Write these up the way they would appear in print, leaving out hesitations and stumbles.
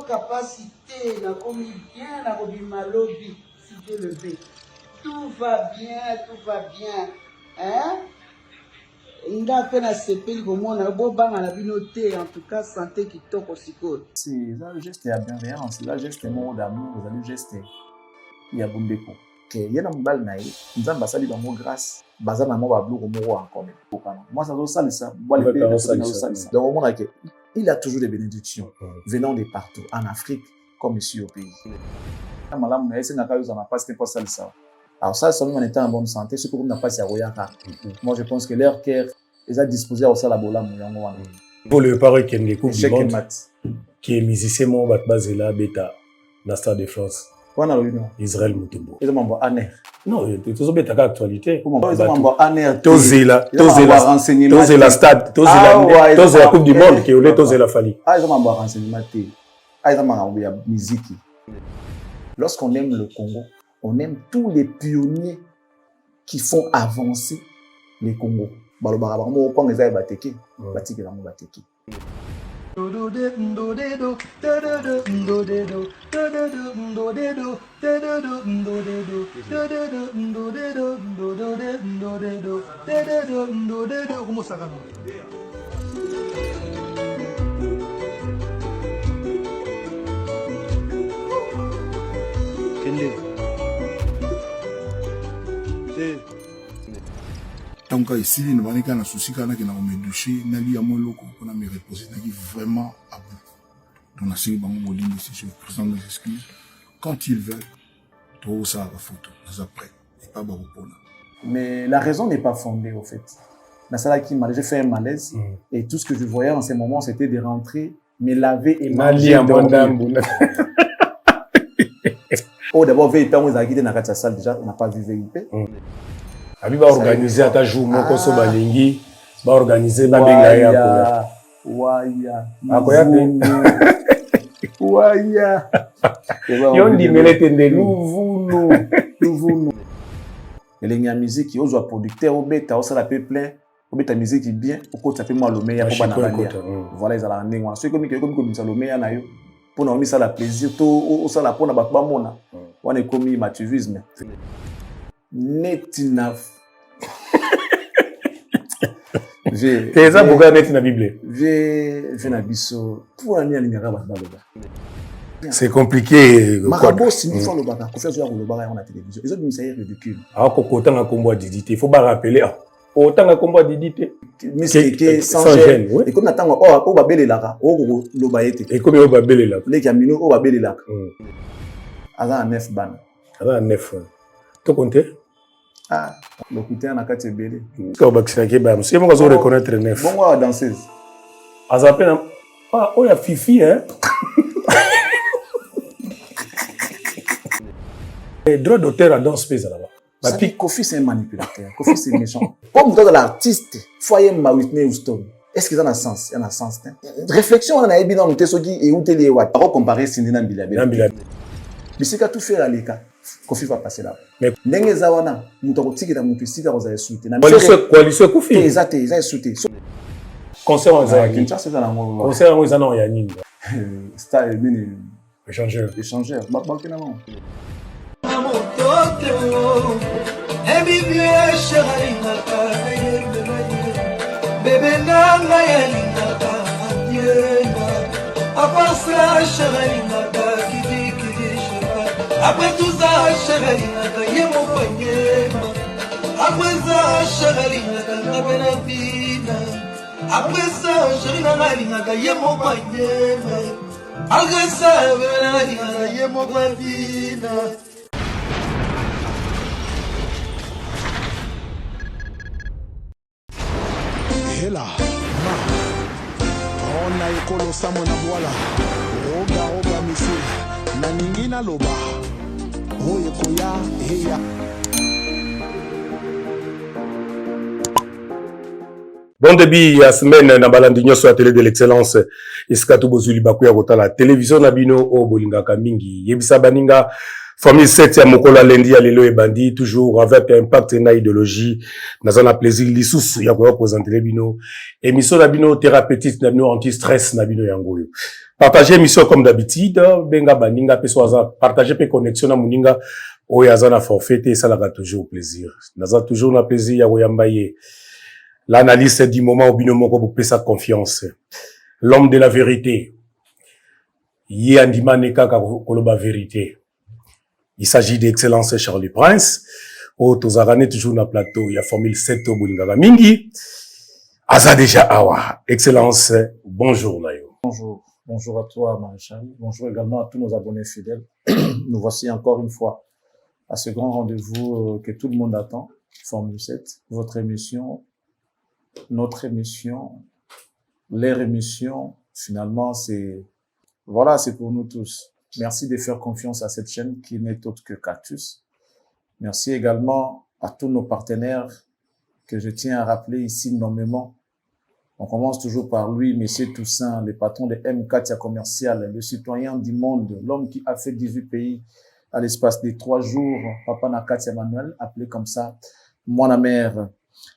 capacité, la commis bien, la commis malobi, si Dieu le veut. Tout va bien, tout va bien. Hein? Il a fait la CP, comme on a beau bang à la binoté, en tout cas, santé qui toque au psycho. C'est là le geste de bienveillance, là le geste mot d'amour, là le geste il y a bondeko. Que y a un bal naï, nous avons basali dans mon grâce, basé dans mon bablou comme moi encore. Moi ça doit ça, moi les pays ça. Donc au monde il a toujours des bénédictions venant de partout, en Afrique comme ici au pays. Malam na ese na kayo za na passe pas ça. Alors ça, seulement en étant en bonne santé, ce que vous n'avez pas à Royaka. Moi, je pense que leur cœur est disposé à la bola mouyango. Pour le pari qui est coupe du monde, qui est musicien mon Batbazela Beta, dans Stade de France. Israël Mutombo. Ils ont un aner. Non, ils ont bêta actualité. Ils ont un aner. Tozela Stade, Tozela Coupe du Monde, qui est au Tozela Fali. Ah, ils ont un renseignement. Ah, ils ont un musique. Lorsqu'on aime le Congo, on aime tous les pionniers qui font avancer les Congo. Donc ici, nous avons un souci qui a été douché, nous avons me reposer, vraiment à bout. Donc, si nous je présente mes excuses. Quand ils veulent, tout ça va photo, nous après, et pas pour mais la raison n'est pas fondée, au fait. J'ai fait un malaise, et tout ce que je voyais en ces moments, c'était de rentrer, me laver et manger. Oh, d'abord, VIP, on a quitté la salle déjà, on n'a pas vu VIP. Abi va organiser à jour moko so balingi va organiser ba benga ya waya akoya waya yondi melete ndelu nouveau elengi ya musique ozwa producteur obeta osala pe plein obeta musique bien okota pe moi le meilleur pour bana balia voilà ils ala ndengwa so comme ça le meilleur na yo pour na omisa la plaisir to osala pona ba mona wana ekomi matuvisme netinaf. T'es ça beaucoup net na Bible. Je na biso pour ani alingaka ba baloba. C'est compliqué. Marabo si faut le baka, ko faire jouer le baka on la télévision. Ils ont mis ça ridicule. Ah ko kotanga kombo didité, faut pas rappeler otanga kombo didité. Mais c'est que sans gêne. Et comme natanga o ba belelaka, o lo ba yete. Et comme o ba belelaka. Les camino o ba belelaka. Ala 9 ban. Ala 9. To compter? Ah, le côté en a quatre belé. Quand on va c'est moi qui reconnaître neuf. Bon, moi, danseuse. Azapena. Ah, oh, il y a Fifi, hein. Et droit d'auteur à danse pèse là-bas. Kofi, c'est un manipulateur. Kofi, c'est méchant. Comme dans l'artiste, foyer ma Whitney Houston. Est-ce que ça a un sens? Il y a un sens. Réflexion, on a eu bien dans Tessogi et où t'es les watts. Par comparer Cindy Nambilabe. Mais c'est qu'à tout faire à l'écart. Kofi va passer là. Mais ndenge zawana muto tiki na muto sika roza souté na coalition Kofi exact souté concert en Zaki Kinshasa ça na ngo concert en Zana ya nini style bini échangeur ba kina mo bébé nanga yalinga après tout ça, chérie, y'a mon poignet. Après ça, chérie, après ça, chérie, y'a mon poignet. Après ça, y'a mon poignet. Et là, on a écolo Samona voilà. Roga, monsieur. Naningina loba. Oyekoya, heya. Bon début la semaine na balandinyo sur la télé de l'excellence iskatu bozuli bakuya kotala télévision na bino o bolingaka mingi yebisa baninga famille 7 ya mokolo lundi ya lelo ebandi toujours avec impact na idéologie nazana plaisir lisusu ya ko présenter bino émission na bino thérapeutique na bino anti stress na bino yangoyo Partagez émission comme d'habitude. Benga baninga pe soaza. Partagez pe connexion na muninga. Oyaza na forfait et ça la toujours plaisir. Naza toujours na plaisir ya oyambaye. L'analyste du moment au binomo ko pour sa confiance. L'homme de la vérité. Yé andima ne kaka koloba vérité. Il s'agit d'Excellence Charlie Prince. O tozarane toujours na plateau. Il y a formule 7 au bolinga mingi. Aza déjà awa. Excellence. Bonjour Nayo. Bonjour. Bonjour à toi, Maréchal. Bonjour également à tous nos abonnés fidèles. Nous voici encore une fois à ce grand rendez-vous que tout le monde attend. Formule 7. Votre émission, notre émission, leur émission. Finalement, voilà, c'est pour nous tous. Merci de faire confiance à cette chaîne qui n'est autre que Cactus. Merci également à tous nos partenaires que je tiens à rappeler ici nommément. On commence toujours par lui, Monsieur Toussaint, le patron de M4 Commercial, le citoyen du monde, l'homme qui a fait 18 pays à l'espace de 3 jours, Papa Nakatia Manuel, appelé comme ça, moi la mère.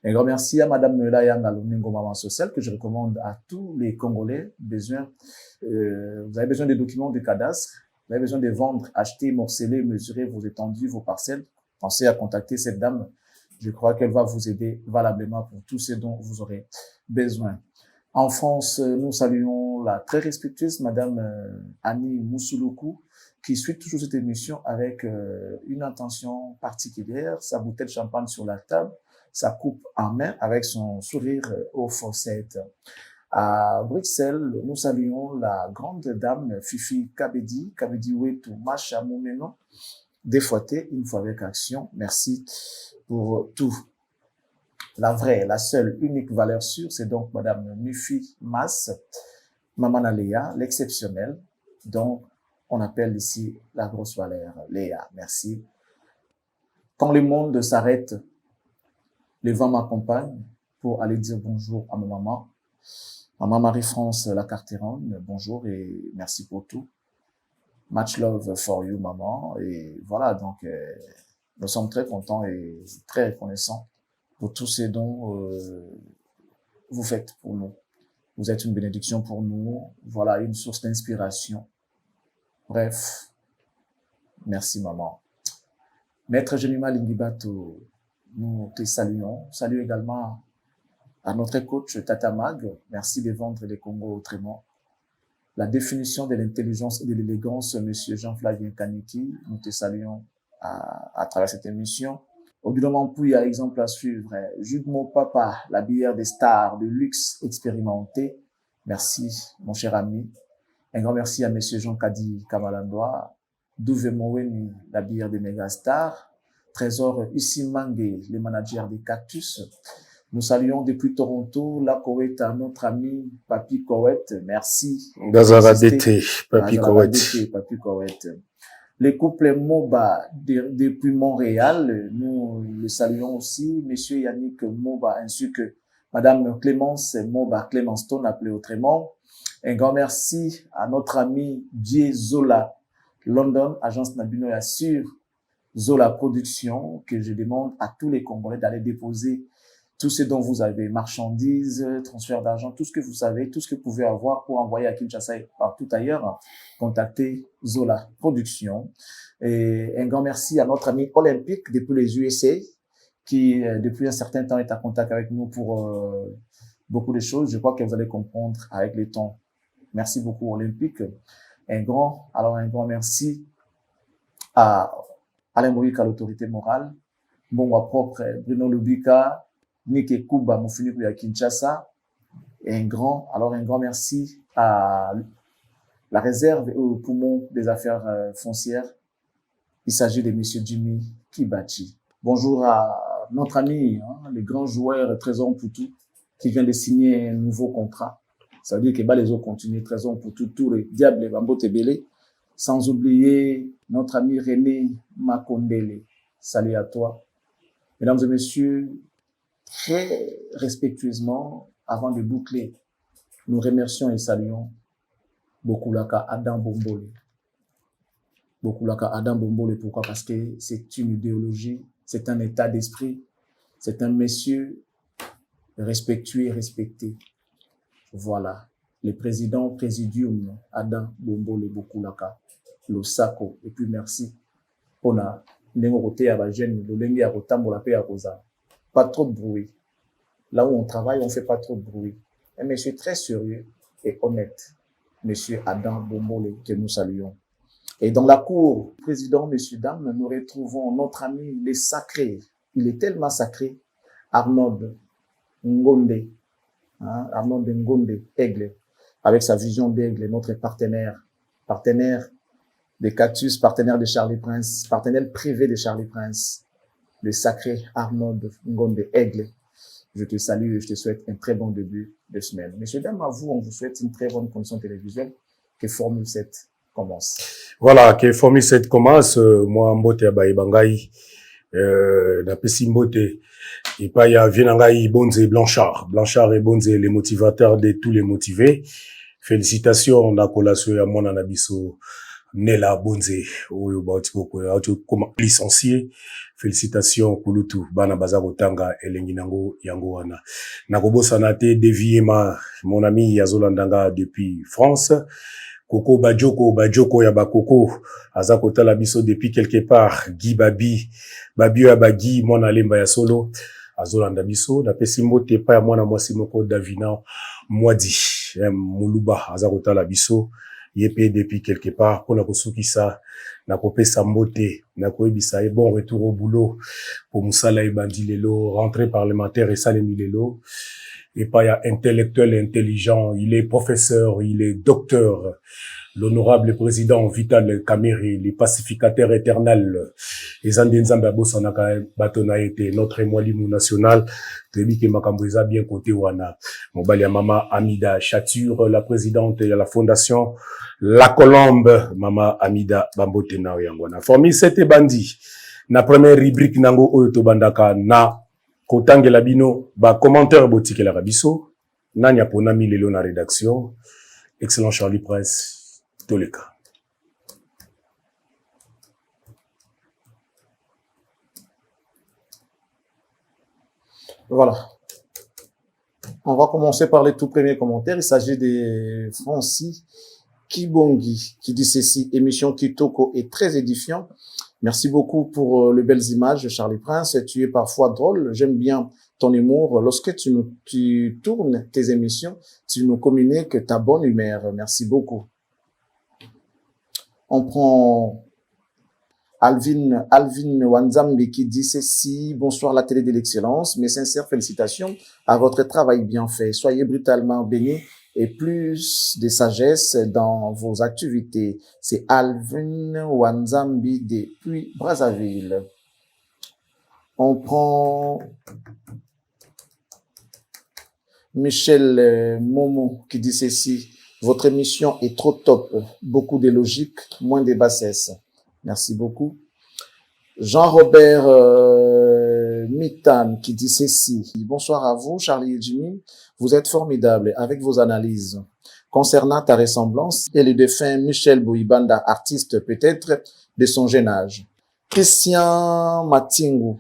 Un grand merci à Madame Noëlla Ngalomingo Maman Social, que je recommande à tous les Congolais. Vous avez besoin des documents de cadastre, vous avez besoin de vendre, acheter, morceler, mesurer vos étendues, vos parcelles. Pensez à contacter cette dame. Je crois qu'elle va vous aider valablement pour tout ce dont vous aurez besoin. En France, nous saluons la très respectueuse Madame Annie Moussouloukou, qui suit toujours cette émission avec une intention particulière, sa bouteille de champagne sur la table, sa coupe en main avec son sourire aux fossettes. À Bruxelles, nous saluons la grande dame Fifi Kabedi Wetu Macha Moumeno, défouetté une fois avec action. Merci pour tout. La vraie, la seule, unique valeur sûre, c'est donc Madame Mufi Mas, Maman Léa, l'exceptionnelle. Donc, on appelle ici la grosse valeur. Léa, merci. Quand le monde s'arrête, le vent m'accompagne pour aller dire bonjour à ma maman. Maman Marie-France La Carteronne, bonjour et merci pour tout. Much love for you, maman. Et voilà, donc, nous sommes très contents et très reconnaissants pour tous ces dons vous faites pour nous. Vous êtes une bénédiction pour nous. Voilà, une source d'inspiration. Bref, merci, maman. Maître Jemima Lingibato, nous te saluons. Salut également à notre coach Tata Mag. Merci de vendre les Congo autrement. La définition de l'intelligence et de l'élégance, Monsieur Jean-Flavien Kaniki, nous te saluons à travers cette émission. Augunement Pouya, exemple à suivre. Jude Mon Papa, la bière des stars de luxe expérimenté. Merci, mon cher ami. Un grand merci à Monsieur Jean Kadi Kamalandoa. Douve Moweni, la bière des mégastars. Trésor Usimangue, le manager des Cactus. Nous saluons depuis Toronto, la Koweït, à notre ami Papi Koweït. Merci. Dazara d'été, Papi Koweït. Papi Koweït. Les couples Moba depuis Montréal, nous le saluons aussi, Monsieur Yannick Moba, ainsi que Madame Clémence Moba, Clémence Stone, appelée autrement. Un grand merci à notre ami Dieu Zola, London, agence Nabino Assure, Zola Production, que je demande à tous les Congolais d'aller déposer tout ce dont vous avez, marchandises, transfert d'argent, tout ce que vous savez, tout ce que vous pouvez avoir pour envoyer à Kinshasa et partout ailleurs, contactez Zola Production. Et un grand merci à notre ami Olympique depuis les USA, qui depuis un certain temps est en contact avec nous pour beaucoup de choses. Je crois que vous allez comprendre avec le temps. Merci beaucoup Olympique. Un grand merci à Alain Moïka, l'autorité morale, bon propre Bruno Lubika, Nick Kuba, Moufuniku à Kinshasa. Et un grand merci à la réserve et au poumon des affaires foncières. Il s'agit de Monsieur Jimmy Kibachi. Bonjour à notre ami, le grand joueur Trésor Poutou, qui vient de signer un nouveau contrat. Ça veut dire que les autres continuent Trésor Poutou, tout le diable Bambo Tebele. Sans oublier notre ami René Makondele. Salut à toi. Mesdames et messieurs, très respectueusement, avant de boucler, nous remercions et saluons Bokulaka Adam Bombole. Bokulaka Adam Bombole, pourquoi? Parce que c'est une idéologie, c'est un état d'esprit, c'est un monsieur respectueux et respecté. Voilà. le président Présidium, Adam Bombole Bokulaka, le Sako, et puis merci. On a côté à la jeune, le lengue à Rotambola Pe à Rosa. Pas trop de bruit. Là où on travaille, on fait pas trop de bruit. Un monsieur très sérieux et honnête, monsieur Adam Bombole, que nous saluons. Et dans la cour, président, messieurs, dames, nous retrouvons notre ami, les sacrés. Il est tellement sacré, Arnold Ngonde, hein, Arnold Ngonde, Aigle, avec sa vision d'aigle, notre partenaire de Cactus, partenaire de Charlie Prince, partenaire privé de Charlie Prince, le sacré Arnold Ngonde, Aigle. Je te salue et je te souhaite un très bon début de semaine. Messieurs, dames, à vous, on vous souhaite une très bonne condition télévisuelle que Formule 7 commence. Voilà, que Formule 7 commence. Moi, Mbote Abaïbangaï, napesi Mbote, et pas ya Vienangaï, Bonze Blanchard. Blanchard et Bonze, les motivateurs de tous les motivés. Félicitations, Nakola Soya Mona Nabiso, Nela Bonze, Oyo Bautiko, comme licencié. Félicitations, Kulutu, Bana Bazaro Tanga, Elengi Nango, Yango Wana. Nakobo Sanate, Deviema, mon ami Yazolandanga depuis France. Koko Bajoko Yaba Koko, Azakota Labiso depuis quelque part, Guy Babi Abagi, mon alemba ya solo, Azolanda Biso, na Pesimbo Tepa, Mona Mwasimoko Davina, Mwadi, Muluba, Azakota Labiso, Yepe depuis quelque part, Kona Kosukisa, na Kopesa Mbote, na Koebisa, et bon retour au boulot, pour Moussala et Bandi Lelo, rentrée parlementaire et Salemi Lelo. Et pas ya intellectuel intelligent, il est professeur, il est docteur, l'honorable président Vital Kamerhe, le pacificateur éternel, et Zandenzamba Bosanaka Batona était notre émoilimu national, Tébike Makambriza bien côté wana, Mobalia Mama Amida Chature, la présidente de la fondation La Colombe, Mama Amida Bambotena Yangwana. Formule 7 bandi, na première rubrique nango oyo bandaka na Kotangela bino, commentaire boutique la rabiso, Nanya Ponami Lelo na rédaction, excellent Charlie Prince, Toleka. Voilà. On va commencer par les tout premiers commentaires. Il s'agit de Francis Kibongi, qui dit ceci: émission Kitoko est très édifiant. Merci beaucoup pour les belles images, Charlie Prince. Tu es parfois drôle. J'aime bien ton humour. Lorsque tu tournes tes émissions, tu nous communiques ta bonne humeur. Merci beaucoup. On prend Alvin Wanzambi qui dit ceci: bonsoir la télé de l'excellence. Mes sincères félicitations à votre travail bien fait. Soyez brutalement bénis et plus de sagesse dans vos activités. C'est Alvin Wanzambi depuis Brazzaville. On prend Michel Momo qui dit ceci: votre émission est trop top, beaucoup de logique, moins de bassesse. Merci beaucoup. Jean-Robert Mitan qui dit ceci: bonsoir à vous, Charlie et Jimmy. Vous êtes formidables avec vos analyses. Concernant ta ressemblance et le défunt Michel Bouibanda, artiste peut-être de son jeune âge. Christian Matingu,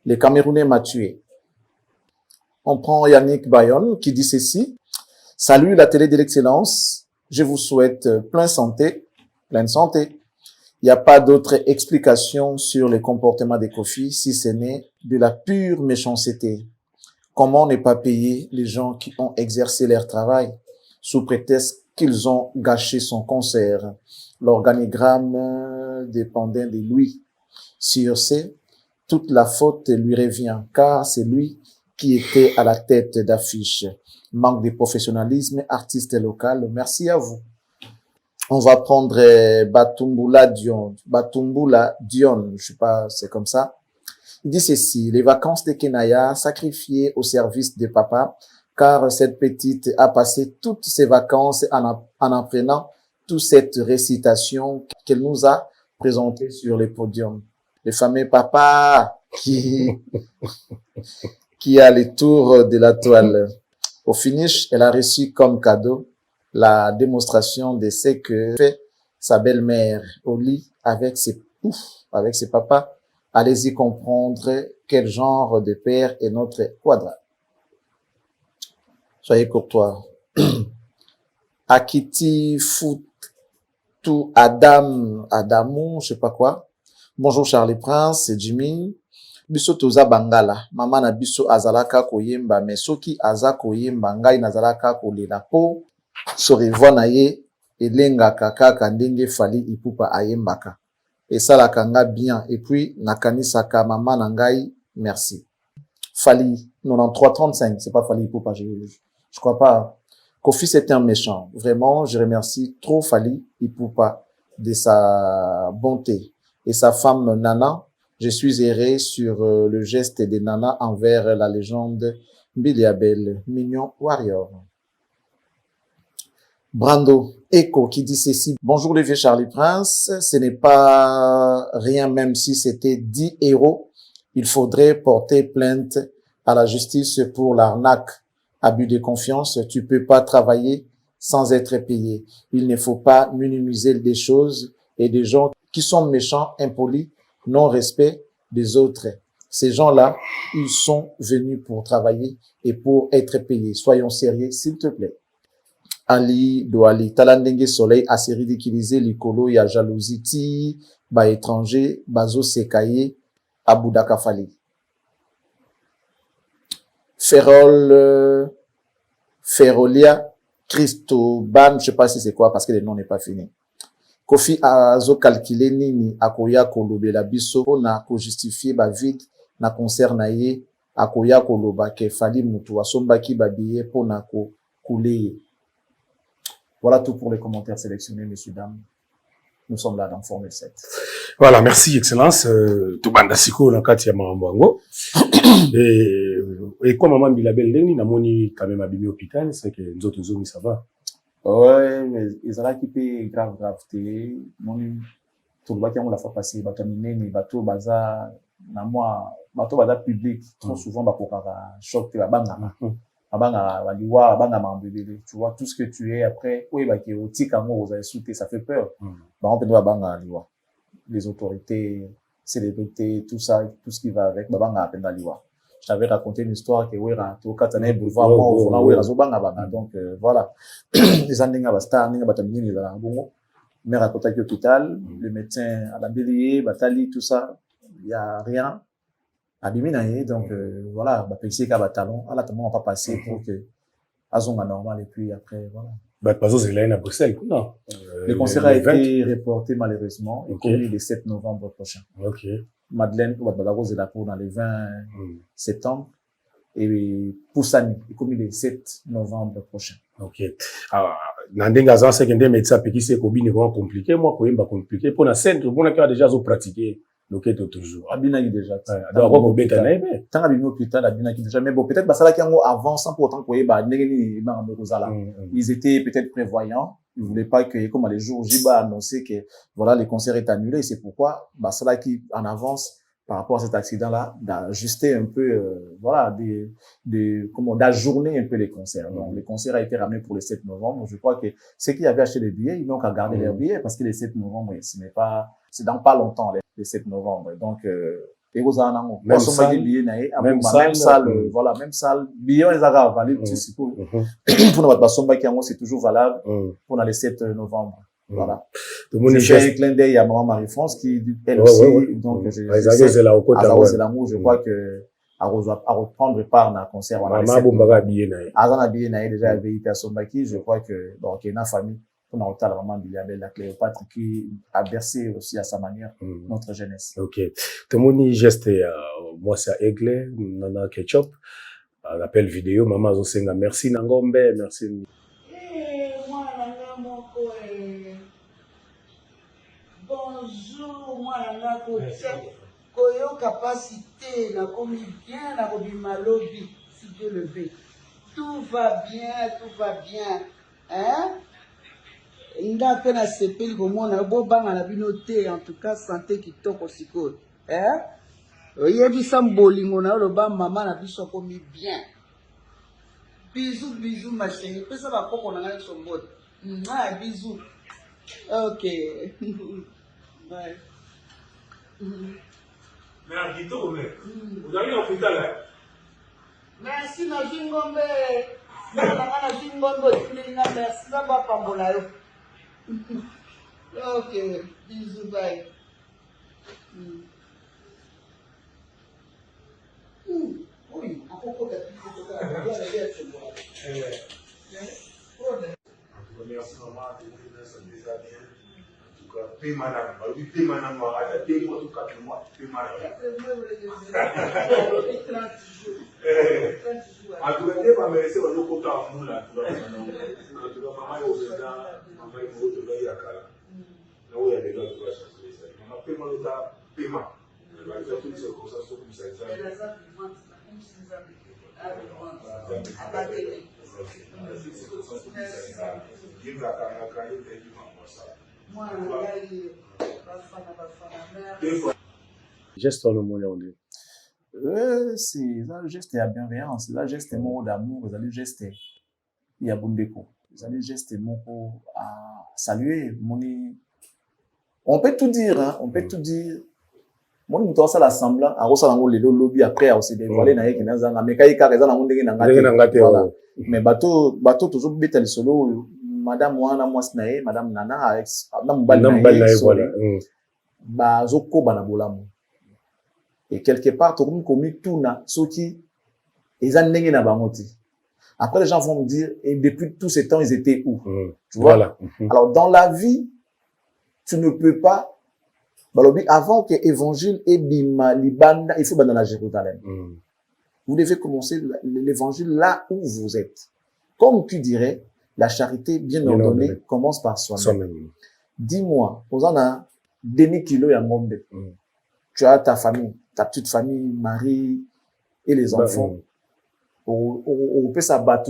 le Camerounais m'a tué. On prend Yannick Bayon qui dit ceci: salut la télé de l'excellence. Je vous souhaite pleine santé. Il n'y a pas d'autre explication sur le comportement des Kofi si ce n'est de la pure méchanceté. Comment ne pas payer les gens qui ont exercé leur travail sous prétexte qu'ils ont gâché son concert? L'organigramme dépendait de lui. Sur ce, toute la faute lui revient, car c'est lui qui était à la tête d'affiche. Manque de professionnalisme, artiste local. Merci à vous. On va prendre Batumbula Dion, je sais pas, c'est comme ça. Il dit ceci: les vacances de Kenaya sacrifiées au service de papa, car cette petite a passé toutes ses vacances en apprenant toute cette récitation qu'elle nous a présentée sur le podium. Le fameux papa qui a les tours de la toile. Au finish, elle a reçu comme cadeau la démonstration de ce que fait sa belle-mère au lit avec ses papas. Allez-y comprendre quel genre de père est notre quadra. Soyez courtois. Akiti Foutou Adamou, je sais pas quoi. Bonjour Charlie Prince, c'est Jimmy. Biso toza bangala, mama na biso azalaka koyemba, mais soki aza koyemba ngai nazalaka kolela po sorivo na ye elengaka kaka ndenge Fally Ipupa ayembaka. Esalaka nga bien, et puis nakanisaka mama na ngai, merci. Fally 9335, c'est pas Fally Ipupa, je crois pas. Kofi c'était un méchant, vraiment, je remercie trop Fally Ipupa de sa bonté. Et sa femme Nana, je suis erré sur le geste de Nana envers la légende Billy Abel, Mignon Warrior. Brando Echo qui dit ceci. Bonjour les vieux Charlie Prince, ce n'est pas rien même si c'était 10 euros. Il faudrait porter plainte à la justice pour l'arnaque, abus de confiance. Tu peux pas travailler sans être payé. Il ne faut pas minimiser des choses et des gens qui sont méchants, impolis, non-respect des autres. Ces gens-là, ils sont venus pour travailler et pour être payés. Soyons sérieux, s'il te plaît. Ali Douali, Talandenge Soleil a se ridiculisé l'icolo, il y a jalousie, ti, ba étranger, bazo sekaye, Aboudaka Fally. Ferolia, Christoban, je sais pas si c'est quoi parce que le nom n'est pas fini. Kofi azo calculé nini akoya kolobela biso na ko justifier ba vide na concert na ye akoya koloba ke Fally mutu asombaki ba billet pour na ko couler. Voilà tout pour les commentaires sélectionnés, messieurs, dames. Nous sommes là dans Formule 7. Voilà, merci, Excellence. Tubanda siko na kati ya mambo. Et comme maman Bilabel Lenni, na moni quand même abimi hôpital, c'est que nous autres zones ça va. Ouais, mais ils ont équipé grave. Moni tout le baki on l'a fait passer batamine ni bateau baza na moi bateau baza public trop souvent ba kokara choc la banga. Abanga waliwa abanga mambebele, tu vois tout ce que tu es après oui ba ki otika ngo vous avez sauté, ça fait peur. Bah on peut doit banga liwa. Les autorités, célébrités, tout ça, tout ce qui va avec banga apenda liwa. Je t'avais raconté une histoire que wera to katane boulevard moi on wera zo banga banga, donc voilà. Les andinga ba star ninga batamini la bongo. Mère à côté de l'hôpital, le médecin à la bélier, batali tout ça, il y a rien. Abimina, donc voilà, bah penser qu'à batalon, à la on va pas passer pour que azonga normal et puis après voilà. Bah pas c'est là à Bruxelles, non. Le concert a été reporté malheureusement et connu le 7 novembre prochain. OK. Madeleine ou Badagose est là pour dans le 20 septembre et Poussani est connu le 7 novembre prochain. OK. Ah nandenga za secondaire médecin petit c'est kobini vraiment compliqué, moi koyemba compliqué pour na centre, pour na qui a déjà zo pratiquer. Donc, toujours. Abina qui déjà. Donc, on peut tant abina hôpital, abina qui déjà. Mais bon, peut-être, bah, ça là qui en avant, sans pour autant qu'on y bah, ils étaient peut-être prévoyants. Ils voulaient pas que, comme les jours, j'ai bah, annoncé que, voilà, les concerts est annulé. C'est pourquoi, bah, ça là qui, en avance, par rapport à cet accident-là, d'ajuster un peu, voilà, d'ajourner un peu les concerts. Donc, le concert a été ramené pour le 7 novembre. Je crois que ceux qui avaient acheté les billets, ils n'ont qu'à garder leurs billets parce que le 7 novembre, ce n'est pas, c'est dans pas longtemps, le 7 novembre. Donc, même salle, voilà, même salle, billets, les a valés, pour notre basomba qui c'est toujours valable pour le 7 novembre. Voilà. J'ai un clin d'œil à maman Marie-France qui, elle aussi, donc, je crois que, à reprendre part dans le concert. Maman Bombaga habillé naï. Azan habillé naï, déjà habillé à Sombaki, je crois que, donc, il y a une famille, pour nous la maman Bilabel, la Cléopâtre, qui a bercé aussi à sa manière notre jeunesse. OK. Tout le monde geste, moi, c'est Aigle, Nana Ketchup, on appelle vidéo, maman Zosenga, merci Nangombe, merci. Bonjour, moi, la Koyo capacité, la commis bien, la commis malobi, si Dieu le veut. Tout va bien, hein? Il a peine à se payer comme on a beau bang à la binoté, en tout cas, santé qui toque aussi cool, hein? Il y a du samboli, on a le bas, maman a vu son commis bien. Bisous, ma chérie. Puis ça va pas qu'on a son mode. Bisous. Ok. Ouais. Mais Ardito, vous avez l'hôpital là. Merci, ma Jingombe. Merci, ok, bisous, bye. Oui, à propos de Merci maman, ça déjà bien. En tout cas, paiement paiement tout cas moi, paiement. En tout cas, les pas mercer le côté à nous là, en tout cas maman est au dedans, maman est au dedans il y a kala. Là où il y a des gars qui vont chercher ça. Maman paiement le paiement. Il va faire toutes ces circonstances comme ça. Geste en monde on dit. C'est un geste de bienveillance, c'est un geste d'amour, vous allez geste il y a bondeko. Vous allez geste à saluer moni. On peut tout dire hein, on peut tout dire. Mon muto ça l'assemblée à rosala ngo lelo lobby après à se dévoiler na yeke na zanga mais kai ka reza na ndenge na ngate voilà mais bateau toujours beta le solo madame wana mwasi na ye madame nana avec madame bali voilà ba zoko bana bolamu et quelque part tout comme komi tuna soki eza ndenge na bangoti après les gens vont me dire et depuis tout ce temps ils étaient où tu vois voilà. Alors dans la vie tu ne peux pas avant que l'évangile et bima libanda, il faut dans la Jérusalem. Vous devez commencer l'évangile là où vous êtes. Comme tu dirais, la charité bien ordonnée commence par soi-même. Dis-moi, on a demi-kilo à Ngombe. Tu as ta famille, ta petite famille, mari et les enfants. On peut s'abattre.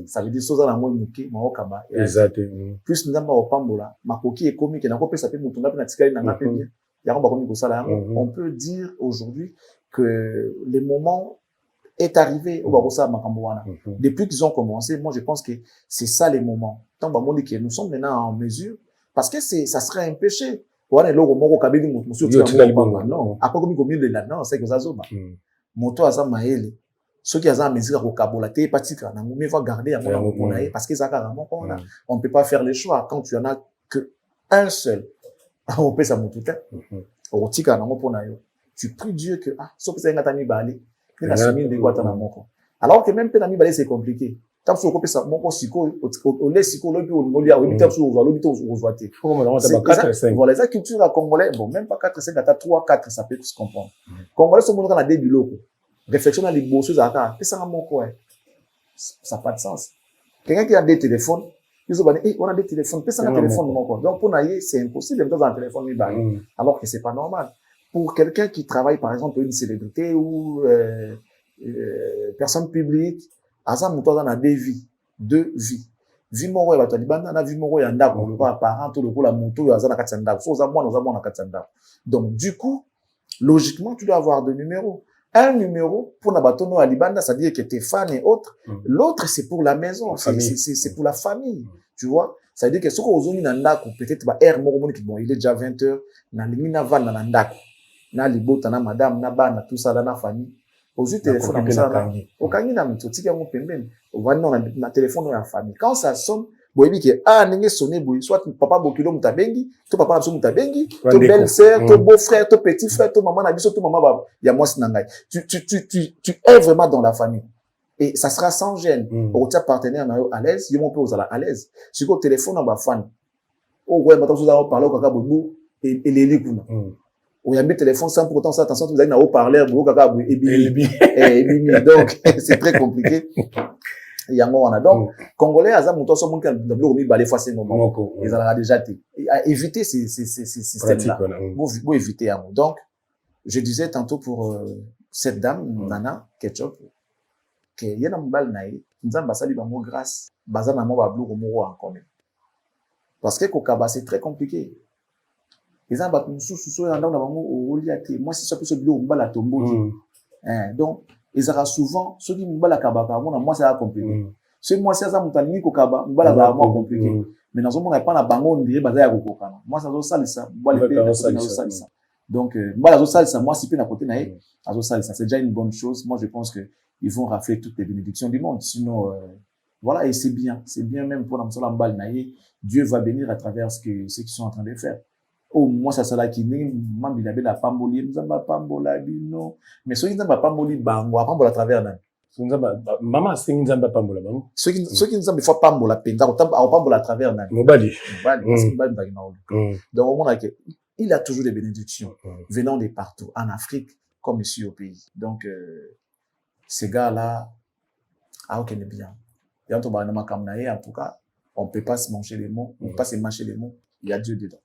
Ça veut dire soza na moi muke maokaba. Exactement. Plus nzamba opambola makoki ekomi ke na ko pesa pe mutunga pe na tikali na ngape bien. Ya ko bakomi ko sala. On peut dire aujourd'hui que le moment est arrivé au barossa makambo wana. Depuis qu'ils ont commencé, moi je pense que c'est ça les moments. Tant ba moni que nous sommes maintenant en mesure parce que ça serait un péché. Wana logo moko kabedi mutu non. Après comme komi de là non, c'est que ça zoba. Moto aza maele ceux qui aza mesure ko kabola te patika na mais va garder à mon ponaye parce que ça carrément on peut pas faire les choix quand tu en as que un seul on peut ça motuta on tika na mon ponayo tu pries Dieu que so peut ça ngata mi bali na semi de quoi na moko alors que même pe na mi bali c'est compliqué tant que ko pesa moko siko o le siko lo bi o ngolia o bita so o lo bita o zoate voilà ça culture à congolais bon même pas 4 5 à 3 4 ça peut se comprendre congolais sont monaka na début loko réflexion na liboso za ka pesa moko ça pas de sens quelqu'un qui a des téléphones ils ont dit on a des téléphones pesa un téléphone moko donc pour naïe c'est impossible de dans un téléphone mi bali alors que c'est pas normal pour quelqu'un qui travaille par exemple une célébrité ou personne publique asa muto na deux vies vie moko ya bato libanda na vie moko ya ndako pas parent to lokola muto ya zana kati ya ndako so za mwana kati ya ndako donc du coup logiquement tu dois avoir deux numéros un numéro pour na bato no ya libanda ça veut dire que tes fans et autres l'autre c'est pour la maison c'est pour la famille tu vois ça veut dire que soko ozongi na ndako peut-être ba air moko moni ki bon il est déjà 20h na lingi na vanda na ndako na libota na madame na bana tout ça na famille aux téléphone à musala au kangi na mtoti ya mopembeni on va na téléphone ya famille quand ça sonne boyebi ke ninge sonné boy soit papa bokilo mutabengi to papa na so mutabengi to belle sœur to beau frère to petit frère to maman na biso to maman baba ya moi sinangai tu es vraiment dans la famille et ça sera sans gêne au tia partenaire na yo à l'aise yo mon peu aux à l'aise sur le téléphone na ba fan o ouais maintenant vous allez parler au kaka bobo et les likuna ou yambi téléphone sans pour autant ça attention vous allez na haut-parleur bo kaka bo et donc c'est très compliqué yango wana donc congolais aza muto so monka ndablo mi balé fois ces moments ils ont déjà été éviter ces systèmes là pour éviter yango donc je disais tantôt pour cette dame Nana Ketchup que yena mbal naï nzamba sali bango grâce bazana mo ba blo ko mo encore parce que kokaba c'est très compliqué. Ils ont battu sous un dans au liaté. Moi, c'est ça plus de l'eau, la tombeau. Donc, ils auront souvent, ceux qui m'ont la kabaka, moi, c'est compliqué. Ceux moi, c'est ça, m'tani ko kaba, m'bala ça vraiment compliqué. Mais dans ce moment, on n'a pas la bango, on dirait, bazaya ko kokana. Moi, ça doit ça, m'bala les ça. Donc, m'bala ça, moi, si peu à côté naïe, ça, c'est déjà une bonne chose. Moi, je pense que ils vont rafler toutes les bénédictions du monde. Sinon, voilà, et c'est bien même pour Namsola Mbal Naye, Dieu va bénir à travers ce qu'ils sont en train de faire. Oh, moi, ça sera qui n'est, mambilabe la pamboli, nous avons pambola, non. Mais ceux qui n'ont pas pamboli, bango, à pambola à travers nan. Maman, c'est une zamba pambola, maman. Ceux qui n'ont pas pambola, penda, à pambola à travers nan. Mobali. Donc, au moins, il a toujours des bénédictions venant de partout, en Afrique comme ici au pays. Donc, ces gars-là, ok, est bien. Et en tout cas, on ne peut pas se manger les mots, on ne peut pas se mâcher les mots. Il y a Dieu dedans.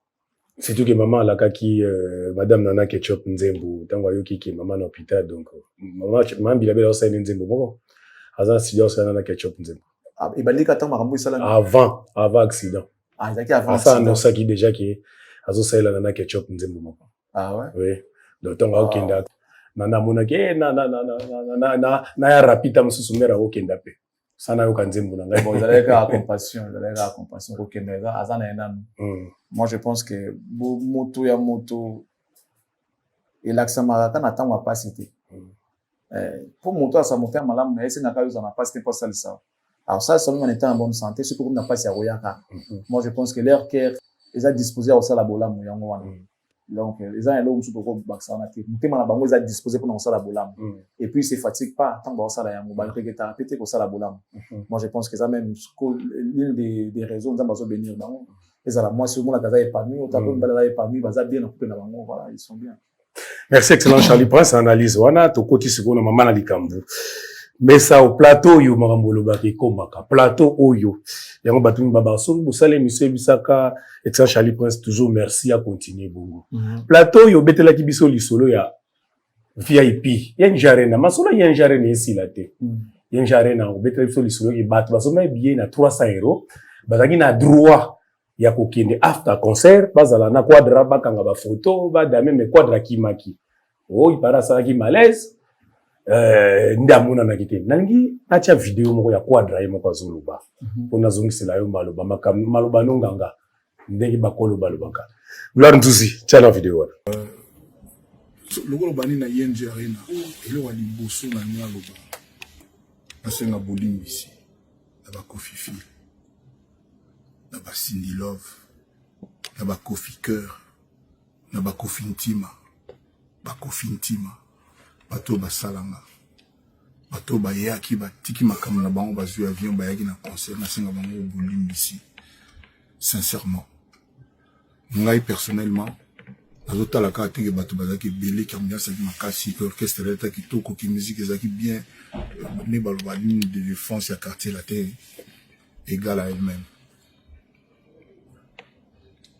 Surtout que maman la kaki madame Nana Ketchup Nzembo tant wayoki ki maman à l'hôpital donc maman bilabela ça Nzembo bon azan studio ça Nana Ketchup Nzembo et balika tant makambo isala avant accident zaki avant ça non ça qui déjà qui azo ça la Nana Ketchup Nzembo maman ouais oui donc tant wakenda nana monake na ya rapita mususu mera okenda pe sana yo kanzembo na ngai bon zaleka compassion okenda azana enano. Moi, je pense que moto ya moto et l'accent marocain n'attend ma pas cité. Pour moto à sa moto malam mais c'est n'a pas eu ça n'a pas c'était pas ça le ça. Alors ça seulement en étant en bonne santé ce que n'a pas si royaka. Moi je pense que leur cœur ils a disposé à ça la bolam yango wana. Donc les gens là où surtout ko baksa na té. Muté mana bango ils a disposé pour ça la bolam. Et puis ils se fatiguent pas tant ba ça la yango ba que ta pété ko ça la bolam. Moi je pense que ça même l'une des raisons nous avons bénir bango. Moi, si la Gaza est parmi, on tape une parmi, bien occupé dans le voilà, ils sont bien. Merci, excellent Charlie Prince, analyse. Wana, to koti seconde, maman na likambu. Mais ça, au plateau, yo, marambolo baki komaka. Plateau, oyo. Yango batumi baba, so, bosale, monsieur Bisaka, excellent Charlie Prince, toujours merci à continuer, bongo. Plateau, yo, betela ki biso lisolo ya VIP. Yen jarena, masola yen jarena yesi la te. Yen jarena, betela biso lisolo ki bat, basoma billet na 300 €. Bazaki na droit. Ya kokende after concert bazala na quadra bakanga ba photo ba dame me quadra kimaki il para ça ki malaise ndamuna na kite nangi acha video moko ya quadra ye moko azuluba pona zongisela yo maloba maloba nonganga ndenge bakolo balobaka gloire ntusi tchala video wana lokolo bani na yenje arena ele wa liboso na nya loba asenga bolimbisi na ba kofifi na ba Cindy Love, na ba Kofi Cœur, na ba Kofi Ntima, bato ba salanga, bato ba yaki ba tiki makambo na bango ba zui avion ba yaki na concert na senga bango bolimbisi. Sincèrement, ngai personnellement, nazota la carte que bato bazaki belé qui ambiance avec makasi, orchestre l'état qui toko qui musique ezaki bien, ne baloba ligne de défense ya quartier la terre égale à elle-même.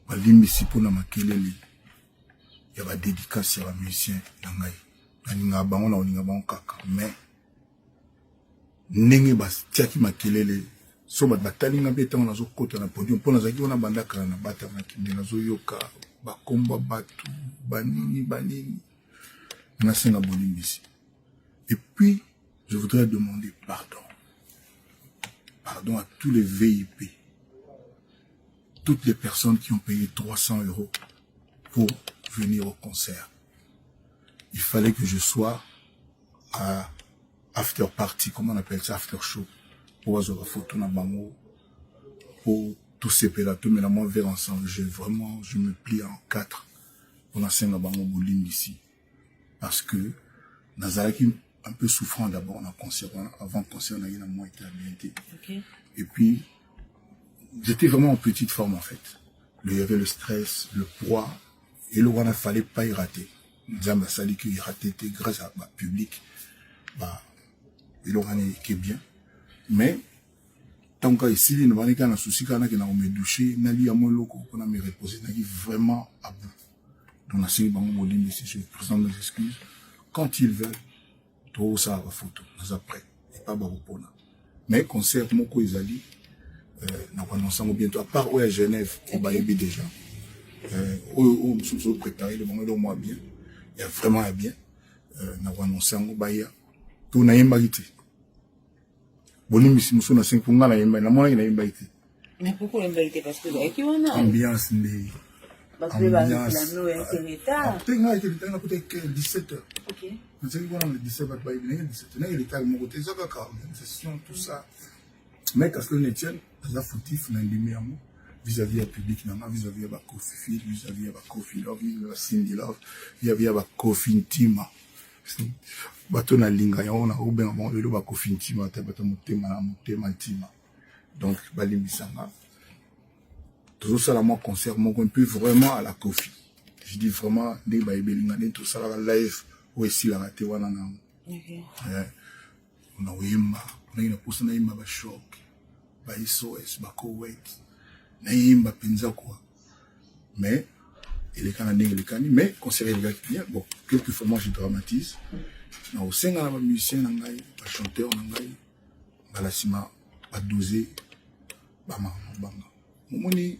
Balimbisi pona makelele ya ba dédicace ya ba musicien na ngai aninga bango na oninga bango kaka mais ndenge ba tiaki makelele so ba batalinga beta na zo kota na podium pona zaki ona bandaka na bata na kimela zo yoka ba komba batu banini na senga bolimbisi. Et puis je voudrais demander pardon à tous les VIP, toutes les personnes qui ont payé 300 € pour venir au concert. Il fallait que je sois à after party, comment on appelle ça, after show, pour avoir la photo na bango, pour tous ces pélatos, mais là, moi, vers ensemble, je me plie en 4 pour la scène na bango bolim ici. Parce que, Nazaraki, un peu souffrant d'abord, on a concert, avant le concert, on a eu la moins été habilité. Okay. Et puis, j'étais vraiment en petite forme, en fait. Il y avait le stress, le poids, et le roi, il ne fallait pas y rater. Nzamba sali qu'il y raté grâce à ma public, il aura qui est bien. Mais, tant qu'à ici, il n'y a pas de souci, quand on a me douché, n'a pas mon loco, on a me reposé, n'a vraiment à bout. Donc, on a signé bango moline ici, je présente mes excuses. Quand ils veulent, tout ça va photo, nous après, et pas baropona. Mais, concert, mon co, ils allaient, nous annonçons bientôt, à part où à Genève, au Baïbi déjà. Où nous sommes préparés, le moment moins bien. Il y a vraiment bien. Nous avons annoncé en Baïa. Tout n'a pas été. Bonim, si nous sommes à 5 points, la moindre n'a pas été. Mais pourquoi n'a pas été? Parce que l'ambiance, ambiance, Parce que la nous est retard. Après, il était retard, il était 17h. Ok. Je sais qu'on a le 17h, il est 17h. Il était mon côté, ça va organisation, tout ça. Mais parce que l'Étienne, il a fautif dans le vis-à-vis du public, vis-à-vis de la Kofi, vis-à-vis de la Kofi Love, vis-à-vis de la Cindy Love, vis-à-vis de la Kofi Intima. Bato na linga ya on a oben bon le ba Kofi Intima ta bato motema Intima. Donc bali misanga. Tout ça là moi concert mon un peu vraiment à la Kofi. Je dis vraiment des ba belinga tout ça la live ou ici la raté wana na. OK. On a wimba, on a une poste na imba ba shock. Ba SOS ba Kuwait. Na imba penza quoi. Mais il est canadien, il est canadien, mais concert il bien. Bon, quelquefois moi je dramatise. Na au sein na ba musicien na ngai, ba chanteur na ngai, ba la sima, ba dosé, ba banga. Momoni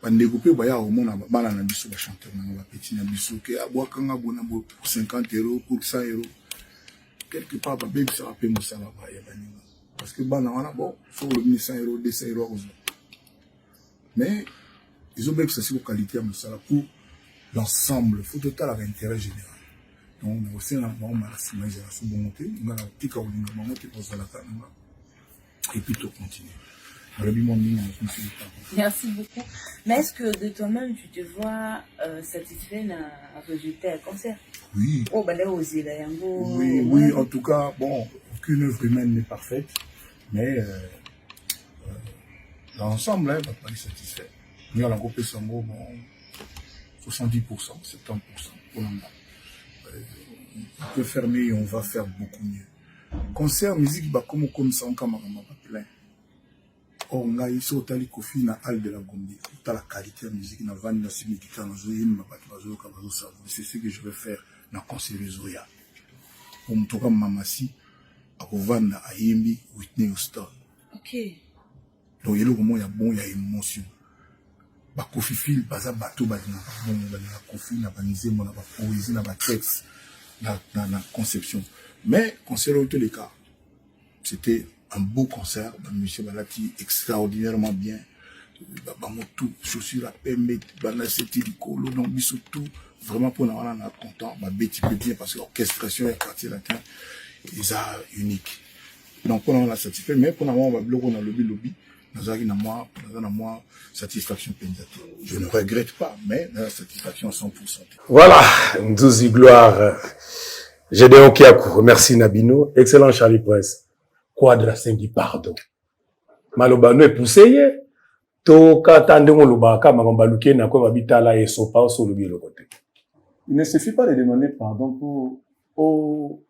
ba ndeko ba ya au mona ba na biso ba chanteur na ba petit na biso ke abwaka nga bona bo 50 € pour 100 €. Quelque part ba bébé ça rappelle ça va ba ya baninga. Parce que bana wana bon, faut le 100 €, 200 € mais ils ont bien que ça c'est la qualité à Moussala pour l'ensemble, il faut total à l'intérêt général. Donc, on a aussi un bon malasme, on a un petit cas où on a monté pour ça et puis tout continuer. Merci beaucoup. Mais est-ce que de toi-même, tu te vois satisfait d'un résultat concert? Oui. Oh, bah là, aussi, là, oui, oui, en tout cas, bon, aucune œuvre humaine n'est parfaite, mais l'ensemble, hein, va pas être satisfait. Nous, à la groupe Sango, bon, 70%, 70% pour l'ensemble. On peut fermer et on va faire beaucoup mieux. Concert, musique, bah, comme ça, on va pas plein. Or, on a ici au Tali Kofi, na Al de la Gombe. Toute la qualité de la musique, na Van, na Simikita, na Zoyin, na Batbazo, Kabazo, Savo. C'est ce que je vais faire dans le concert de Zoya. Pour me tourner Mamasi, à Van, à Yembi, Whitney Houston. Ok. Donc, il y a bon, il y a émotion. Ba Kofi Fil, baza bateau, ba bon, ba Kofi, na banisé, mon ba poésie, na ba texte, na conception. Mais, concert dans tous les cas, c'était un beau concert, monsieur Balati, extraordinairement bien. Tout, chaussures à PMB, Banaseti, Licolo, non, biso tout, vraiment pour nous, on est content, Betty peut bien parce que l'orchestration et le quartier latin, ils sont uniques. Donc, pour nous, on a satisfait, mais pour nous, on va bloquer, on a lobby. Nous avons moi satisfaction pénalité. Je ne regrette pas, mais la satisfaction 100%. Voilà, Ndouzi Gloire. Gédéon Kiakou, merci Nabino. Excellent Charlie Prince. Quadra 5 pardon. Malobano est poussé. To katande on lobaka magambaluke na ko babitala et sopa so lobi le côté. Il ne suffit pas de demander pardon pour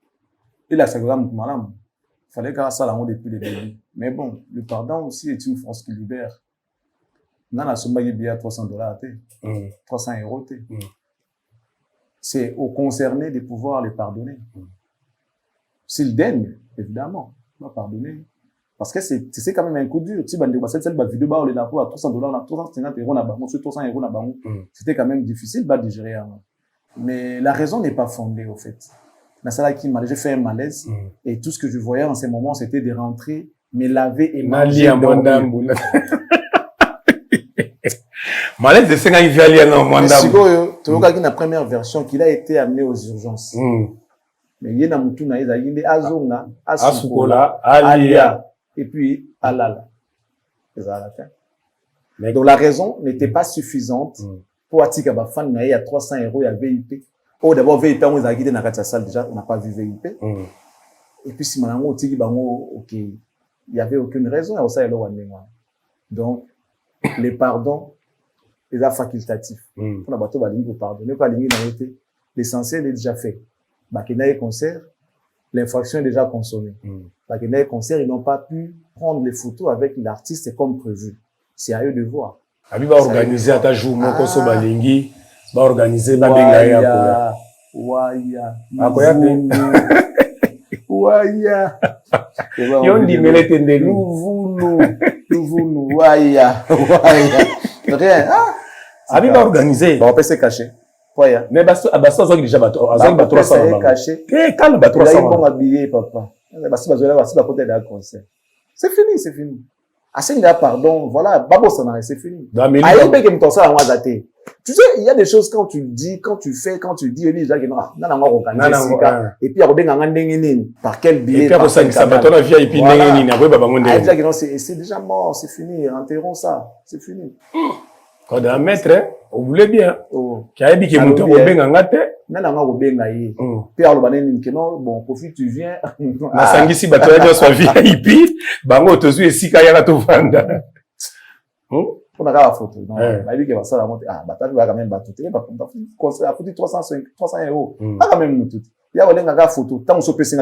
il a sa grande malam. Il fallait qu'à ça l'amour depuis le début. Mais bon, le pardon aussi est une force qui libère. Dans la somme il y a $300 300 €. C'est au concerné de pouvoir les pardonner. S'il daigne, évidemment, on va pardonner. Parce que c'est quand même un coup dur. Si bande cette vidéo ba on est d'accord à $300, on a 350 € na banque, 300 € na banque. C'était quand même difficile de digérer. Mais la raison n'est pas fondée au fait. J'ai fait un malaise et tout ce que je voyais en ces moments c'était de rentrer, me laver et manger dormir. Malaise de 5 ans il vient aller dans Mwandam. Tu vois la première version qu'il a été amené aux urgences. Mais il y a mutu na eza yinde azonga asukola alia et puis alala. C'est ça la fin. Mais donc la raison n'était pas suffisante pour attirer ba fan na il y a 300 €, il y a VIP. Oh d'abord VIP on a guidé dans la salle déjà, on n'a pas vu VIP. Et puis si manango otiki bango OK, il y avait aucune raison à ça elo wandenga. Donc les pardons les facultatifs. On a bateau balingi pour pardonner pas lingi na été l'essentiel est déjà fait. Bakena concert, l'infraction est déjà consommée. Bakena concert, ils n'ont pas pu prendre les photos avec l'artiste comme prévu. C'est à eux de voir. Abi ba organiser ata jour moko so balingi, ba organiser ba benga ya ko. Waya. Akoya Waya. Yon di melete ndelu. Nous waya. Rien. Abi ba organiser. Ba on peut se cacher. Waya. Mais basta zo déjà bato, azang ba 300 ba caché. Calme ba 300. Là ils vont habiller papa. Basi bazola basi ba côté d'un concert. C'est fini. Asenga pardon, voilà, babo ça c'est fini. Aïe, que me ça à moi daté. Tu sais, il y a des choses quand tu dis, quand tu fais, quand tu dis, les gens qui non, et puis par quel biais? Et puis ça bateau vie et puis c'est déjà mort, c'est fini, enterrons ça, c'est fini. Quand un maître, on voulait bien. Qui a dit qu'il monte au benga ngate. Nana nga benga yi. Puis alors banen que non, bon, profite tu viens. Na sangisi bateau ya soit VIP, bango tozu esika ya to vanda. On a la photo. Non, bah lui qui va ça la monter. Ah, bah t'as vu quand même bateau. Tu vas conseil a foutu 300 €. Pas quand même tout. Il y a une photo. Tant on se pèse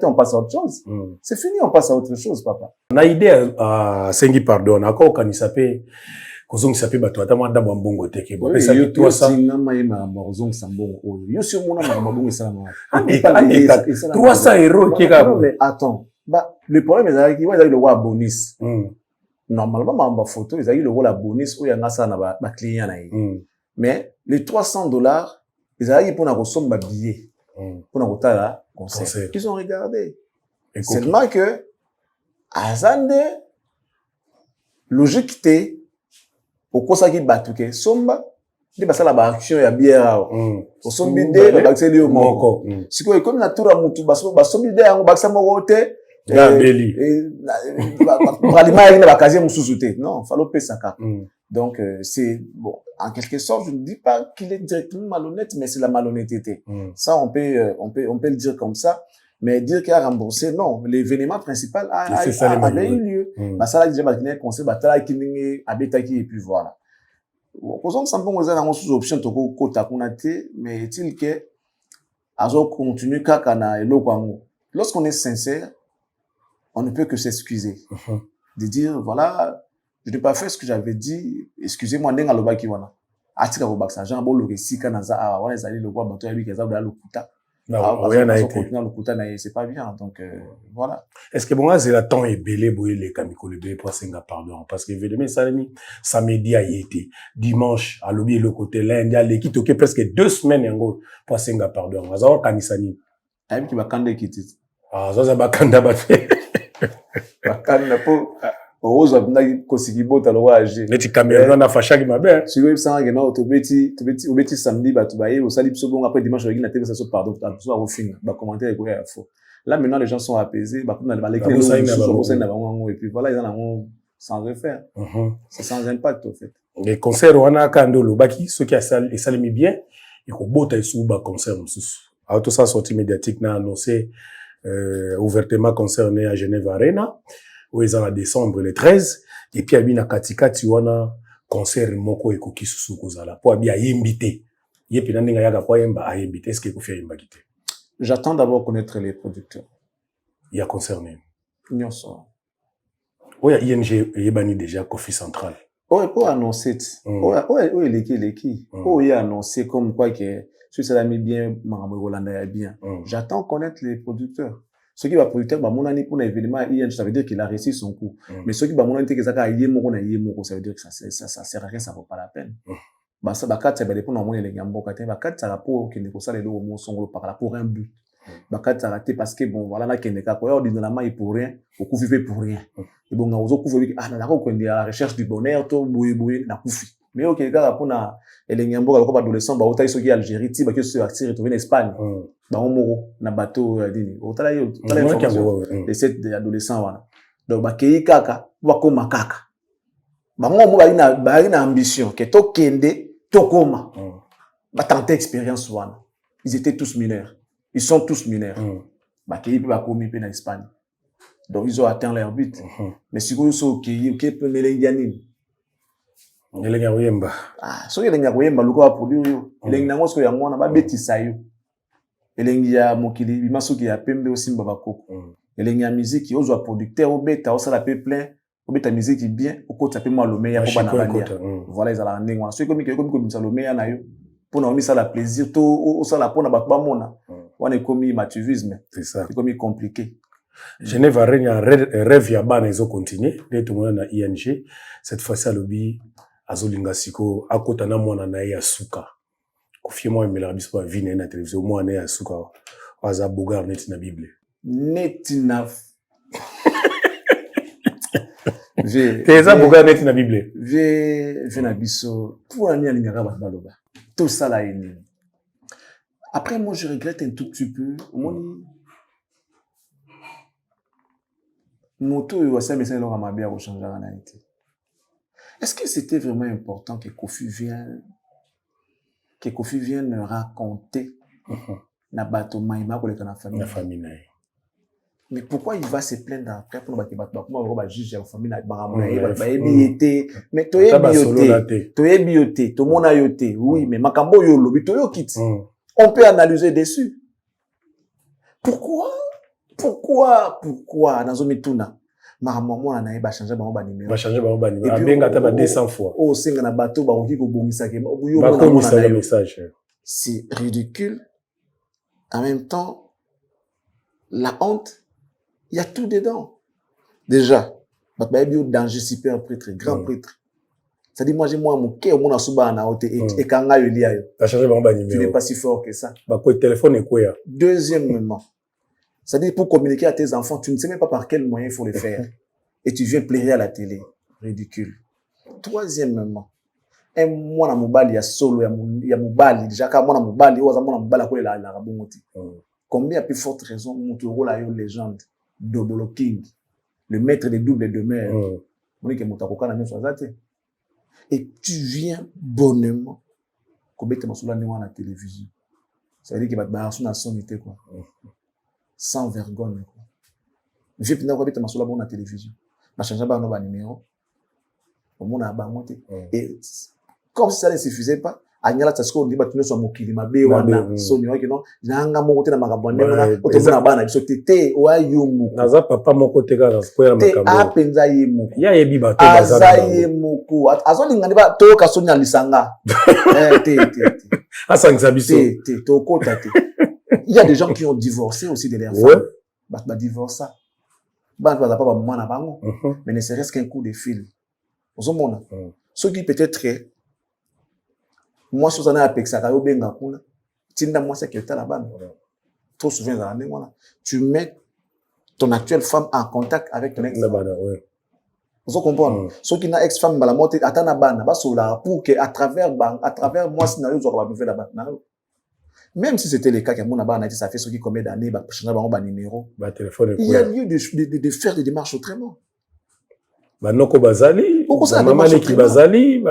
on passe à autre chose. C'est fini, on passe à autre chose, papa. On a idée à Sengi pardon, encore quand il s'appelle kozong s'appelle bateau ata mwanda mbongo teke. Bon, ça lui 300. Kozong sambongo. Yo sur mon nom mbongo ça moi. 300 € qui est mais attends. Bah le problème c'est qu'il va le roi bonus. Normalement ma photo ils a eu le rôle à bonus où il y a ça na ba client na mais les $300 ils a eu pour na consomme ba billet pour na kotala concert ils ont regardé seulement que azande logique té au kosa ki batuke somba ndi basala ba action ya bière au sombi de ba accès lui au moko siko comme na tura mutu baso sombi de yango baksa moko te Beli. Non, fallait payer ça. Donc, c'est, bon, en quelque sorte, je ne dis pas qu'il est directement malhonnête, mais c'est la malhonnêteté. Ça, on peut le dire comme ça. Mais dire qu'il a remboursé, non. L'événement principal avait eu lieu. Ça, là, j'ai imaginé qu'on s'est battu avec Abetaki et puis voilà. Posons que ça me pose sous option de côté mais est-il que, azo continue kakana et l'eau lorsqu'on est sincère, on ne peut que s'excuser. De dire, voilà, je n'ai pas fait ce que j'avais dit, excusez-moi, n'enga loba ki wana. Atika ko baksa, Jean Bolo resika naza, wana ezali le roi bato ya lui qui ezali lokuta. C'est pas bien, donc voilà. Est-ce que bon, c'est la temps est belé, boye les kamiko, le belé pour senga pardon, parce que évidemment, samedi a été, dimanche, à l'obi le côté, lundi, à l'équipe, ok, presque 2 semaines, yango, pour senga pardon. Azao kanisani. Aïe, qui va kande kiti. Ah, ça, bakanda baté. Bakanda po ozo abunda kosiki bota lo waje neti Cameroun na fashaki mabe si we sanga ke no tobeti samedi ba tubaye au sali biso bon après dimanche na télé ça so pardon so au fin ba commentaire ko ya faux là maintenant les gens sont apaisés ba kuna ba lekile na bango et puis voilà ils en ont sans refaire c'est sans impact au fait les concerts wana kando lo baki ceux qui a salimi bien et ko bota isu ba concert mususu auto ça sortie médiatique na annoncé ouvertement concerné à Genève Arena où ils en a décembre le 13 et puis abi na katikati wana concert moko ekoki susu kozala po abi ayembité yepi na ndinga yaka po yemba ayembité est-ce que ko fi yemba kité j'attends d'abord connaître les producteurs il y a concerné nyonso oya ING yebani déjà Kofi Central pour annoncer eleki il a annoncé comme quoi que si ça l'a mis bien Marambo Rolanda ya bien j'attends connaître les producteurs. Ce qui va producteur, bah, mon année pour un événement, ça veut dire qu'il a réussi son coup. Mais ce qui va mon année, que ça a ça veut dire que ça sert à rien, ça vaut pas la peine. Bah, ça, bah, quand ça va dépendre de mon élément, bah, quand ça rapport, qu'il ne faut ça les lots, mon son, par là, pour un but. Bah, quand ça raté parce que, bon, voilà, là, qu'il n'est qu'à quoi, ordinairement, il pour rien, au coup, vivre pour rien. Et bon, on a couvert, d'accord, qu'on est à la recherche du bonheur, tout, boué, na koufi. Mais ok, les gars, pour na, les Nyambo, comme adolescent, bah, autant, ils sont qui Algérie, bah, qui se retrouver en Espagne. Bah, on moro, na bateau, dini. Autant, les 7 adolescents, voilà. Donc, bah, kei kaka, wakoma kaka. Bah, moi, bah, une ambition, que to kende, to koma. Bah, tenter expérience, voilà. Ils étaient tous mineurs. Ils sont tous mineurs. Bah, kei, bah, komi, en Espagne. Donc, ils ont atteint leur but. Mais si vous sont kei, peut melengianine. Elenga Wemba. Ah, so elenga Wemba luko wa produire yo. Elenga ngosko ya mwana ba betisa yo. Elenga ya mokili bimasoki ya pembe osimba bakoko. Elenga ya musique ozwa producteur obeta osala pe plein, obeta musique bien, okota pe malome ya ko bana balia. Voilà ils ala ndenge wana. So komi salome ya na yo. Pona omi sala plaisir to osala pona ba mona. Wana komi matuvisme. C'est ça. C'est comme compliqué. Genève Arena rêve ya bana izo continuer, d'être moi na ING. Cette fois-ci à lobby azolinga siko akota na mwana na ya suka kofie moi mela biso ba vine na télévision moi na ya suka waza bogar net na bible T'es ça pour gagner la Bible. J'ai na biso pour aller à l'ingara baloba. Tout ça là est. Après moi je regrette un tout petit peu. Moto yo ça mais ça leur m'a bien rechanger en Haïti. Est-ce que c'était vraiment important que Kofi vienne raconter na bato maïma pour les famille. La famille. Mais pourquoi il va se plaindre après pour battre comment on va juger la famille na baramonaï mais to bioté to mona yoté oui mais makambo yo lobi to yo kit on peut analyser dessus pourquoi dans mituna maman na ba changer ba numéro abenga ta ba 200 fois oh singa na bato ba koki ko bongisa ke yo mona message c'est ridicule en même temps la honte. Il y a tout dedans. Déjà, il danger super prêtre, grand prêtre. C'est-à-dire, moi, j'ai mon cœur, mon asuba na ote, et quand il y a tu n'es pas si fort que ça. Téléphone est quoi? Deuxièmement, c'est-à-dire, pour communiquer à tes enfants, tu ne sais même pas par quel moyen il faut le faire. Et tu viens plaider à la télé. Ridicule. Troisièmement, un mois na mobali, il y a solo, il y a mobali, déjà, quand moi na mobali, il y a mobali, il y a la rabomoti. Combien à plus forte raison, mon tour là, il y a une légende. Double King, le maître des doubles de mer. Et tu viens bonnement commettre ma soula à la télévision. Ça veut dire qu'il va te barrer na sonité quoi. Sans vergogne quoi. Je viens commettre ma soula à la télévision. Ma changer ba no ba numéro. Au monde a ba monté. Et comme si ça ne suffisait pas, anyala tsasko ndi batune so mokili mabe wana sonyo ke no nanga moko te na makabonde na otomona bana biso te wa yumu naza papa moko te kana square makambo te apenza yimu ya yebi bato baza yimu azolinga ndi ba to ka sonya lisanga te asangisa biso te to kota te il y a des gens qui ont divorcé aussi de leur femme ba divorce ba pas ba mwana bango mais ne serait-ce qu'un coup de fil ozomona ceux qui peut-être moi, je suis allé à Pexaka, moi, c'est que tu as la banne. Trop souvent, tu mets ton actuelle femme en contact avec ton ex-femme. Vous comprenez? Ceux qui n'ont ex-femme, la moitié, attends la banne, pour que, à travers moi, scénario, vous avez fait la banne. Même si c'était le cas que mon banne, ça fait ce qui combien d'années, numéro. Il y a lieu de faire des démarches autrement. Banoko bazali, maman ki bazali,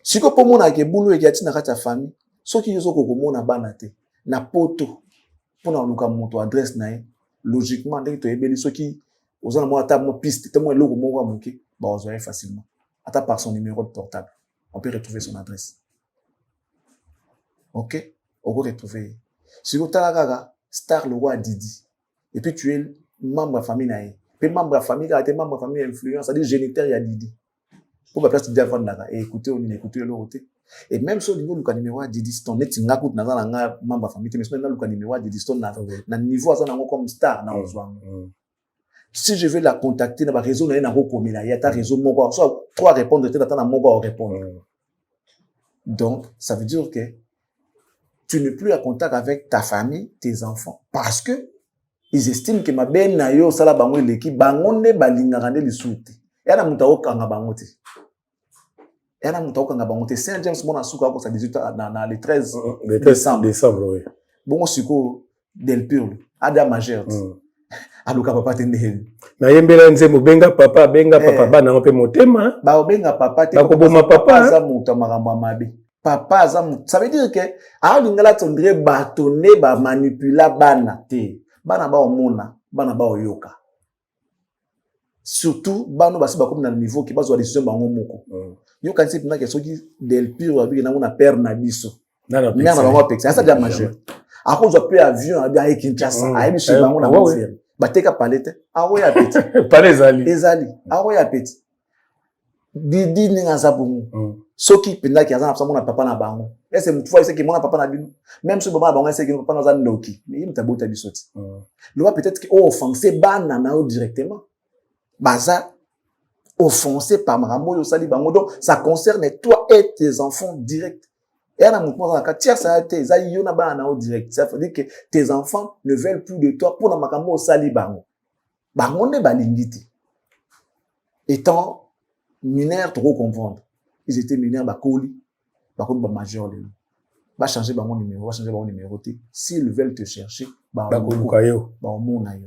si ko pomona ke bulu e yati na kati ya famille, soki yozo ko komona bana te na poto pona luka moto adresse na ye, logiquement ndenge to yebeli soki ozana mo ata mo piste te mo eloko moko amuki ba ozoye facilement ata par son numéro de portable on peut retrouver son adresse. OK, on peut retrouver si ko tala kaka star le roi Didi et puis tu es membre de la famille na ye. Puis membre de la famille, quand tu es membre de la famille influence, c'est-à-dire géniteur, il y a Didi. Pour la place, tu dis avant d'aller écouter l'autre. Et même si au niveau du numéro Didi, c'est ton net, tu n'as pas membre de la famille, mais si tu as le numéro Didi, c'est ton niveau comme star. Si je veux la contacter, dans le réseau, il y a un réseau, soit toi répondre, tu as mon répondre. Donc, ça veut dire que tu n'es plus en contact avec ta famille, tes enfants, parce que ils estiment que ma ben na yo sala bango leki bangonde balingaka nde lisuti yana mutao kanga bangote Saint James mona suka ko sa 18 na le 13 décembre oui bongo siko del pur ada majeur aluka papa tende na yembela nzembo benga papa bana mpe motema ba benga papa te ko boma papa za muta makambo mabe papa za muta ça veut dire que a lingala tondre batonner ba manipuler bana te bana ba omona bana ba oyoka surtout bano basi ba comme na niveau ki bazwa décision bango moko yoka nsi pina ke soki del pur abi na mona père na biso na bango pexa ça déjà majeur a cause peu avion abi a Kinshasa a ebi chez bango na monfer bateka palette a oya petit ezali a oya petit Didi ninga zabungu soki pina ki azana mona papa na bango ese mutu fa ese ki mona papa na bino même si baba bango ese ki papa na za ndoki mais il tabota bisoti le va peut-être que offenser bana na directement baza offensé par makambo yo sali bango donc ça concerne toi et tes enfants direct et na mutu za ka tia ça te za yo na bana na direct ça veut dire que tes enfants ne veulent plus de toi pour na makambo sali bango ne balingiti étant mineurs, tu comprendre. Ils étaient mineurs, colis, majeur, va changer mon numéro, va changer mon numéro. S'ils veulent te chercher,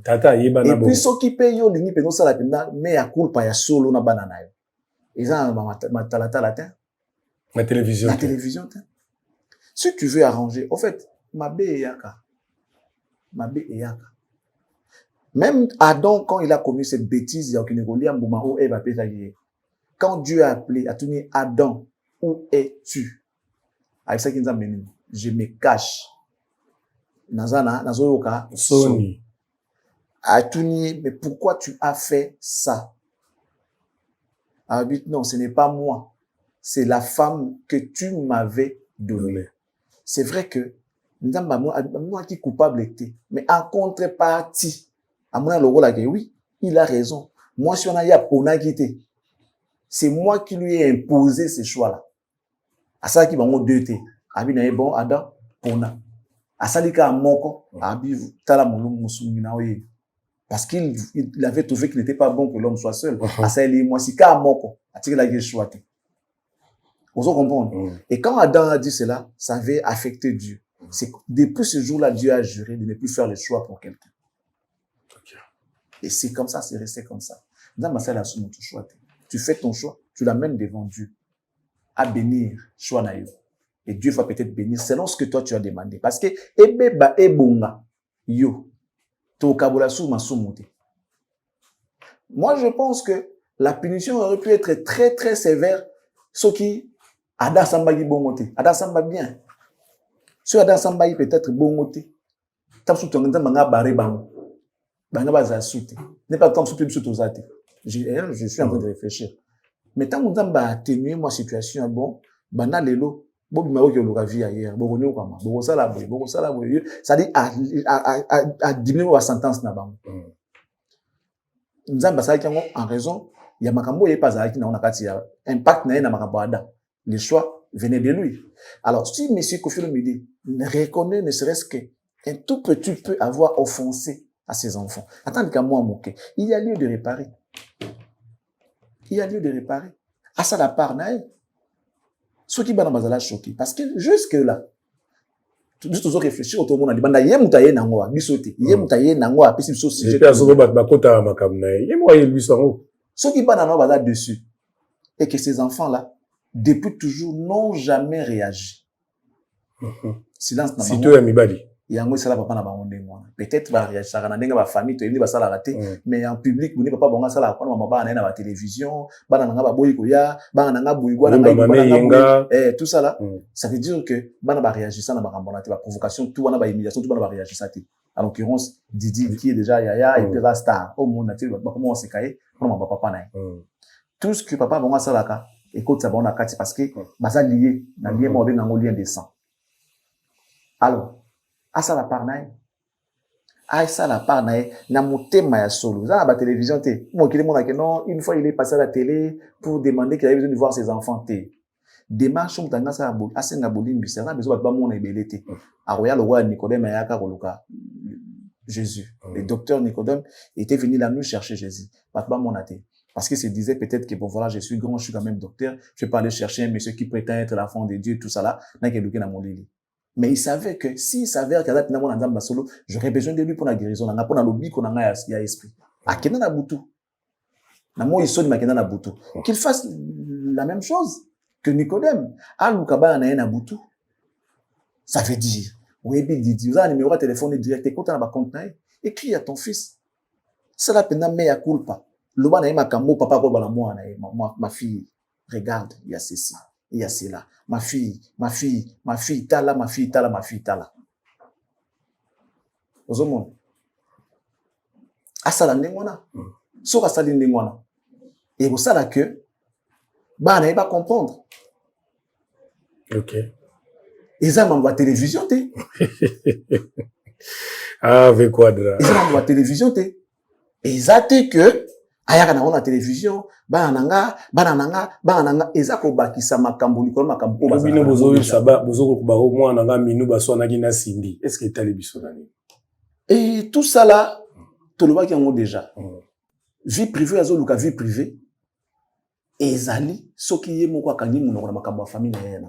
Tata, et puis ceux qui payent yo lingi pe no sala penda mais ya culpa ya solo na banana yo. Ils ont la télévision. La télévision. Si tu veux arranger, au fait, mabe eyaka. Même Adam, quand il a commis cette bêtise, il y a aucune golia mbumao eba petaye. Quand Dieu a appelé, a tenu Adam, où es-tu? Avec ça qu'il nous a mené, je me cache. Nazana, nazoyoka, Sony. A tenu, mais pourquoi tu as fait ça? Ah, non, ce n'est pas moi. C'est la femme que tu m'avais donnée. C'est vrai que moi qui coupable était, mais en contrepartie, à mon avis, oui, il a raison. Moi, si on a pour quitté, c'est moi qui lui ai imposé ce choix-là. À ça qui va me deux té. Abi na bon Adam pona. À ça li ka moko, abi tala mulu musumina oye. Parce qu'il avait trouvé qu'il n'était pas bon que l'homme soit seul. À ça il moi si ka moko, atire la gueule choix. Vous comprenez? Et quand Adam a dit cela, ça avait affecté Dieu. C'est depuis ce jour-là, Dieu a juré de ne plus faire le choix pour quelqu'un. Et c'est comme ça, c'est resté comme ça. Tu fais ton choix, tu l'amènes devant Dieu à bénir choix na yo. Et Dieu va peut-être bénir selon ce que toi tu as demandé. Parce que ebeba ebonga yo to kabola sou masumuté. Moi je pense que la punition aurait pu être très très sévère ce qui Ada Samba gi bongoté. Ada Samba bien. Ce Ada Samba gi peut-être bongoté. Tam sou tonga manga baré bango. Banga baza souté. N'est pas comme sous tout sous osate. Je suis en train de réfléchir. Mais tant que vous atténuer ma situation, bon, bana lelo, bon, mais ok, on vie ailleurs, bon, on est comment, bon, ça là, ça dit à diminuer la sentence na bango. Nous avons ça en raison, il y a makambo et pas avec na kati ya impact na makambo ada. Les choix venaient de lui. Alors, si monsieur Kofi Olomide reconnaît ne serait-ce qu'un tout petit peu avoir offensé à ses enfants, attends qu'à moi moquer, il y a lieu de réparer. Il y a lieu de réparer. À ça la part, ceux qui banent bazala choqué. Parce que jusque là, juste aux autres réfléchir autour de monde, banda yem taye nangoa, bisote, yem taye nangoa, puis c'est sujet. J'espère que bat bakota makamna. Yem wa lui sango. Ceux qui banent bazala dessus et que ces enfants là, depuis toujours n'ont jamais réagi. Silence na. Si tu es mibali. Yango sala papa na bango ndengwana. Peut-être va réagir na ndenga ba famille to yindi ba sala raté, mais en public boni papa bonga sala kwa mama ba na ba télévision, bana nga ba boyi ko ya, bana nga boyi kwa na tout ça là, ça veut dire que bana ba réagir ça na ba rambona ba provocation, tout bana ba humiliation, tout bana ba réagir ça té. En l'occurrence Didi qui est déjà yaya et puis la star au monde nature ba comment on se cailler pour mama papa na. Tout ce que papa bonga sala ka, écoute ça bon na kati parce que baza lié na lien mo be na lien de sang. Alors à ça la part nae. À ça la part nae. Na motema ya solo. Ça la télévision té. Moi qui demande que non, une fois il est passé à la télé pour demander qu'il avait besoin de voir ses enfants té. Démarche on tanga ça aboli. Assez na bolimbi. C'est ça besoin ba mon ebele té. A royal le roi Nicodème ya ka koluka. Jésus. Le docteur Nicodème était venu là nous chercher Jésus. Pas mon athée. Parce qu'il se disait peut-être que bon voilà, je suis grand, je suis quand même docteur, je vais pas aller chercher un monsieur qui prétend être l'enfant de Dieu, tout ça là, n'a qu'à na mon lili. Mais il savait que s'il s'avère qu'il y a des gens j'aurais besoin de lui pour la guérison, pour la lobby qu'on a esprit. À Kena na butu. Na mo iso ni makena na butu. Qu'il fasse la même chose que Nicodème. A lukaba na butu. Ça veut dire, oui, Didi, vous avez un numéro de téléphone direct, écoute na ba compte na écris à ton fils. C'est la peine mea culpa. Loba na makambo papa ko bala moi na ma fille. Regarde, il y a ceci. Il y a cela. Ma fille, tala. Ozomo. Asala ndengwana. So asala ndengwana. Et vous savez que, bah, on pas comprendre. Ok. Ils ont la télévision, té. Ah, avec quoi, là? Ils ont la télévision, té. Et ils ont que, ayaka na ona télévision bananga ezako bakisa makambo likolo makambo baza bino bozo saba bozo ko ba au moins nanga minu basona kina sindi est-ce que tali bisonani et tout ça là to le baki yango déjà vie privée azo luka vie privée ezali soki ye moko akangi monoko na makambo ya famille na ye na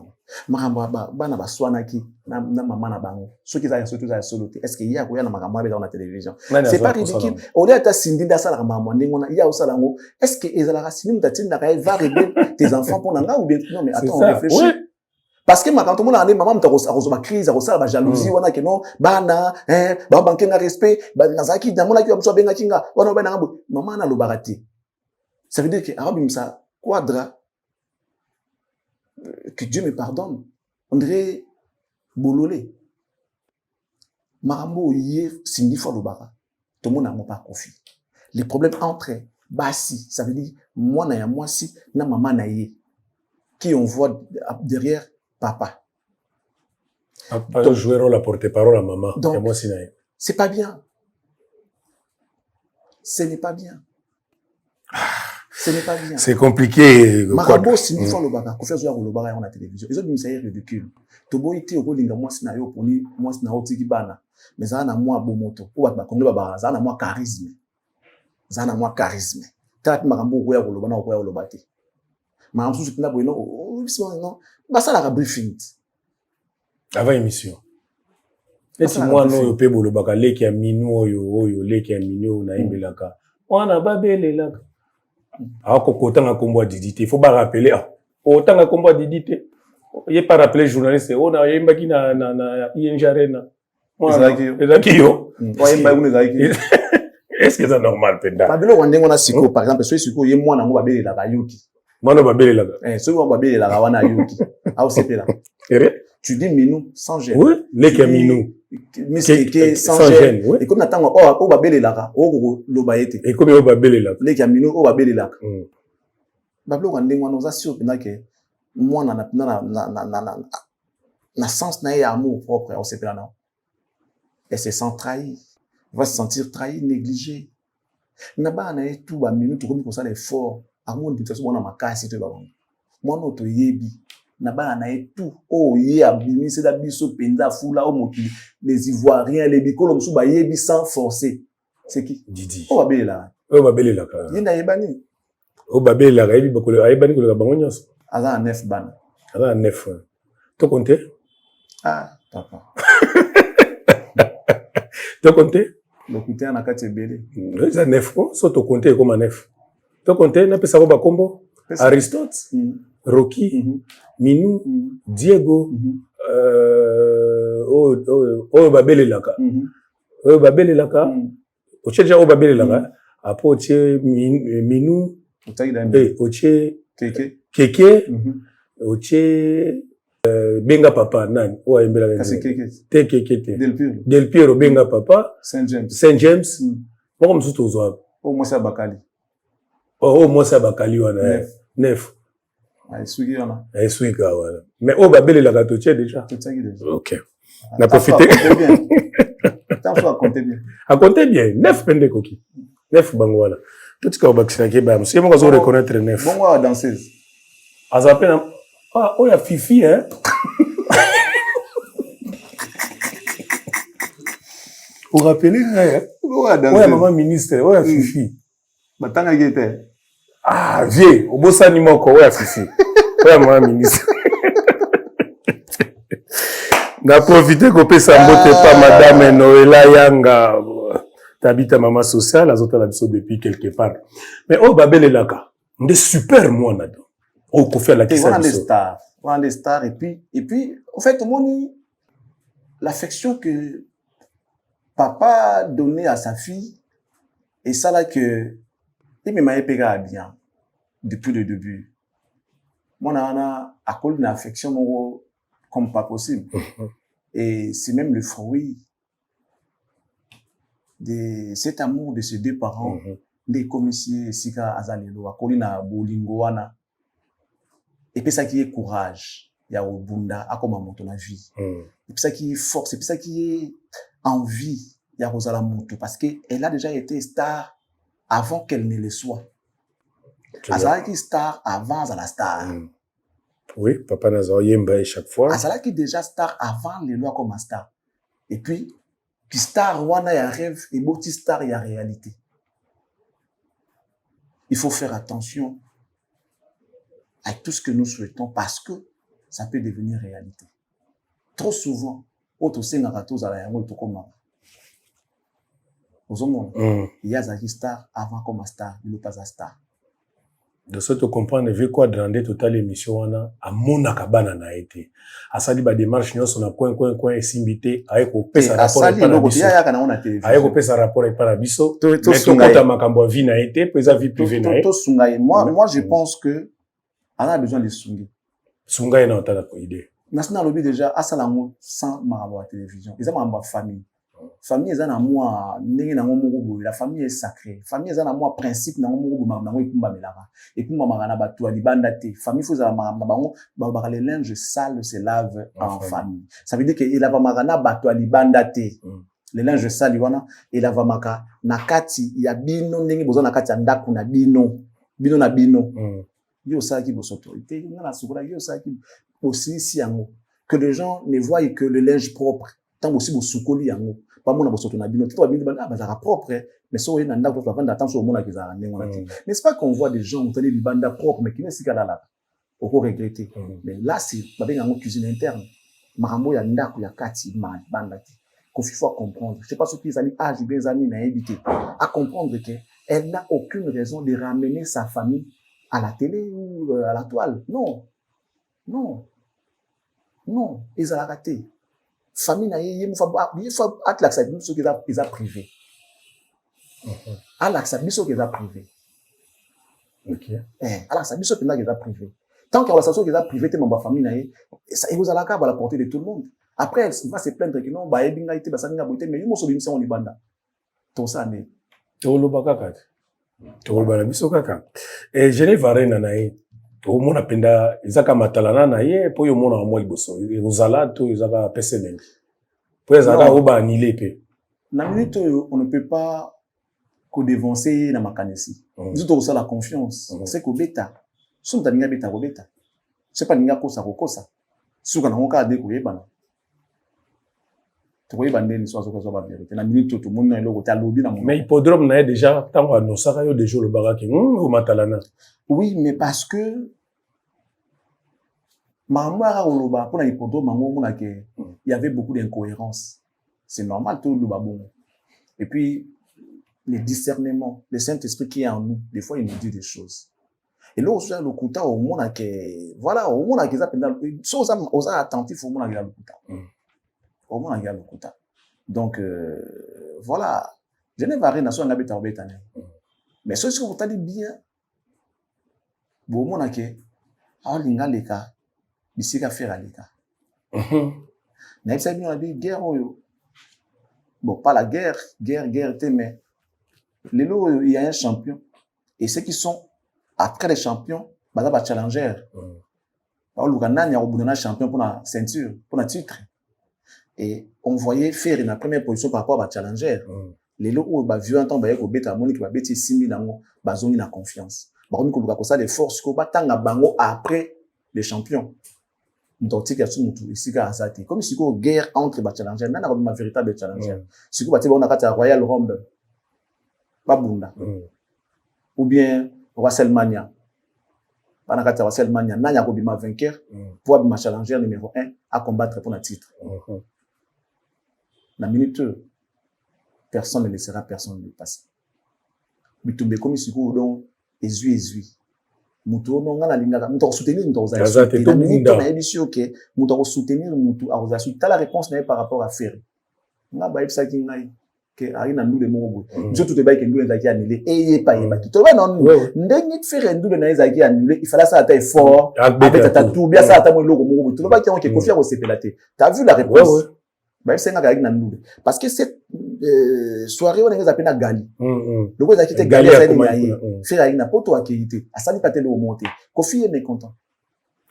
makambo bana baswanaki na mama na bango soki za soki za solo te est-ce que ye akoya na makambo abeta na télévision c'est pas ridicule on est à sindi da sala makambo ndenge na ya osala ngo est-ce que ezala sindi mutati na ka va régler tes enfants pour nanga ou bien non mais attends on réfléchit ouais. Parce que quand tout le monde a dit maman a crise a la jalousie wana que non bana ba banque na respect ba nazaki na mona ki amso benga kinga wana ba na ngabo maman na lobarati ça veut dire que arabe ça quadra que Dieu me pardonne on dirait bololé marambo yé signifie lobara tout le monde n'a pas confié les problèmes entre basi ça veut dire moi na ya moi si na maman na yé qui on voit derrière papa donc jouer la porte-parole à maman donc, et moi si c'est pas bien ce n'est pas bien. Ce n'est pas bien. C'est compliqué. Marabo signifie le baka. Kofi azoya ko lobaka na télévision. Ils ont dit c'est ridicule. Tobo ite okolinga mwasi na yo poni mwasi na otiki bana. Mais ça na moi bomoto. Ko ba kongo ba ça na moi charisme. Ça na moi charisme. Tata makambo ko ya ko lobana ko ya ko lobate. Makambo susu na boino non. Ba ça la briefing. Avant émission. Eti mwana oyo pe bolobaka leki ya minu oyo leki ya minu na imbelaka. Wana babelelaka. Ako kotanga kombo didité, il faut pas rappeler otanga kombo didité. Il pas rappeler journaliste on a yembaki na ING Arena. Ezaki yo. Oyemba une ezaki. Est-ce que c'est normal penda? Babelo wandengo na siko par exemple, so siko ye mwana ngo babelelaka yuki. Mwana babelelaka. So ngo babelelaka wana yuki. A osepela. Tu dis minou sans gêne. Oui, leki minou. Miskeke sans gêne. Et comme natanga o babelelaka o lobayete. Et comme o babelelaka. Leki minou o babelelaka. Bablo wandengo na osasio pena ke mwana na sens na ya amour propre osepela na. Elle se sent trahie. Elle va se sentir trahie, négligée. Naba na tout ba minute comme ça l'effort. Amour de toute façon on a makasi to ba. Moi no to yebi. Naba na tout. Oh ye abimi c'est da biso penda fula o mokili. Les Ivoiriens, les bikolo msu ba yebi sans forcer. C'est qui? Didi. Oh babela. Oh babela ka. Yenda yebani. Oh babela yebi bakolo ayebani ko ka bango nyos. Aza 9 ban. Aza 9. To compter? Ah, papa. To compter? Locuteur na kati ebele. Ça 9 so to compter comme 9. To compter na pesa ko ba kombo Aristote, Rocky, Minou, Diego, babelelaka. Babelelaka. Ocheja o babelelaka. Apo oche Minou, oche Keke, oche benga papa nan o embela kasi keke te keke te Del Piero benga papa Saint James boko msuto zo o Mosa Bakali o Mosa Bakali wana nef ai sugi wana ai sugi wana mais o babele la gato tche déjà OK na profiter tant soit compter bien a compter bien nef pende koki nef bango wana tout ce qu'on baxina ke ba monsieur mo zo reconnaître nef bon wa danseuse azapena ah, oh, il y a Fifi, hein? Vous vous rappelez, hein? Ouais, maman ministre, ouais, il y a Fifi. Batanga Guete. Ah, vieux, au beau sanimoko, ouais, Fifi. Ouais, maman ministre. N'a profité qu'on peut s'emboter pas madame Noëlla Yanga. T'habites à maman sociale, les autres l'habitent depuis quelque part. Mais oh, Babel est là, on est super, moi, là. Oh, qu'on fait la question. On a des stars, et puis, en fait, l'affection que papa donnait à sa fille, et ça là que, il m'a épéga bien, depuis le début. Moi, on a accordé une affection, comme pas possible. Et c'est même le fruit de cet amour de ces deux parents, des commissaires, Sika Azalelo, accordé na Bolingoana. Et puis ça qui est courage, il y a au Bunda, à comment monter la vie. Et puis ça qui est force, et puis ça qui est envie, il y a Rosala Moto, parce qu'elle a déjà été star avant qu'elle ne le soit. Azala qui est star avant la star. Oui, papa Nazar Yemba chaque fois. Azala qui est déjà star avant les lois comme star. Et puis, qui star, wana y a rêve, et beau star, il y a réalité. Il faut faire attention avec tout ce que nous souhaitons parce que ça peut devenir réalité. Trop souvent, auto sengaka tozala yango tokoma. Il y a Zaki Star avant comme star, il n'est pas un star. De ce que comprendre, vu quoi de total émission à mon akabana na été. À ça dit, démarche, nous sommes coin, et s'imiter, avec au pesa rapport et parabiso. Avec au pesa rapport et parabiso. Mais tout compte à ma cambo vie na été, pesa vie privée na été. Moi, je pense que, on a besoin de sungi. Sunga est dans ta idée. National lobby déjà, à ça l'amour sans marabout à télévision. Ils ont ma famille. Famille est un amour, la famille est sacrée. Famille est un amour principe, na ngomo na ngo ikumba melara. Ikumba marana batu alibandate. Famille faut za marana bango, ba les linges sales se lavent en famille. Ça veut dire que il a marana batu alibandate. Les linges sales wana, il a maka nakati ya bino ndenge bozo nakati ya ndaku na bino. Bino na bino. Yo ça qui bosso autorité, ngana sukura yo ça qui aussi si yango que les gens ne voient que le linge propre. Tant aussi bosukoli yango. Pas mon abosoto na bino. Tout bino ah bazara propre mais so yena ndako to vendre attention au monde qui za ndengo. N'est-ce pas qu'on voit des gens ont des banda propre mais qui ne sikala là. Au regretter. Mais là c'est ba benga ngo cuisine interne. Marambo ya ndako ya kati banda ti. Qu'il faut comprendre. Je sais pas ce qu'ils allaient âge des amis na invité à comprendre que elle n'a aucune raison de ramener sa famille à la télé ou à la toile. Non. Non. Non, ils ont raté. Famille na il faut atlaxa biso qui est privé. Atlaxa biso qui est privé. OK. Atlaxa biso qui est privé. Tant que la station qui est privé te ma famille na ça il vous a la carte à la portée de tout le monde. Après elle va se plaindre que non ba ebinga ite ba saninga boité mais yo so bimisa on libanda. Tout ça né. Tolo bakaka. Tolo bana biso kaka. Et Genève Arena na au monde apenda izaka matalana na ye po yo mona mo liboso uzala to izaka PCN po ezaka oba anilé pe na minute on ne peut pas co-dévancer na makanesi nous to ça la confiance c'est ko beta son taninga beta ko beta c'est pas ninga kosa ko kosa suka na ngoka de ko yebana to ko yebande ni so ba vérité na minute tout monde na eloko ta lobi na mais hippodrome na déjà tango no saka yo déjà le baraki o matalana. Oui, mais parce que il y avait beaucoup d'incohérences. C'est normal, tout le babon. Et puis, les discernements, le Saint-Esprit qui est en nous, des fois, il nous dit des choses. Et là, aussi, le kouta, au monde, voilà, au monde, qui est attentif au monde, qui a le kouta. Au monde, qui a le kouta. Donc, voilà. Je n'ai pas rien à ce qu'on mais ce que vous avez dit bien, bon mon ake alinga leka bisika faire leka na bisa bien abi guerre oyo bon pas la guerre mais les lots il y a un champion et ceux qui sont après les champions ba challenger ba lugana nya obunana champion pour la ceinture pour la titre et on voyait faire une première position par rapport à challenger les lots où ba vieux en temps ba ko beta monique ba beti 6000 nango ba zone na confiance. Baromi ko ça les forces ko batanga bango après les champions. Donc tika sumutu isika asati comme si ko guerre entre ba challenger nana ko ma véritable challenger. Si ko bati ba on a kata Royal Rumble. Pas bunda. Ou bien WrestleMania. Bana kata WrestleMania nanya ko bima vainqueur pour ma challenger numéro 1 à combattre pour un titre. La minute personne ne laissera personne le passer. Bitumbe comme si ko donc ezui mutu no ngana lingaka mutu ko soutenir mutu za soutenir mutu na émission que mutu ko soutenir mutu a za soutenir la réponse n'est par rapport à faire nga ba ipsa ki ngai que arina ndule mongo nzo tout ba ke ndule za ki annulé et pas yeba ki to ba non ndengi faire ndule na za ki annulé il fallait ça ata effort avec ta tout bien ça ata mo loko mongo to ba ki on ke confier au CPLAT. T'as vu la réponse ba ipsa nga ka na ndule parce que cette soirée on est appelé na gali le quoi qui était gali ça il faire une poto akité asali pas tellement monter Kofi est mécontent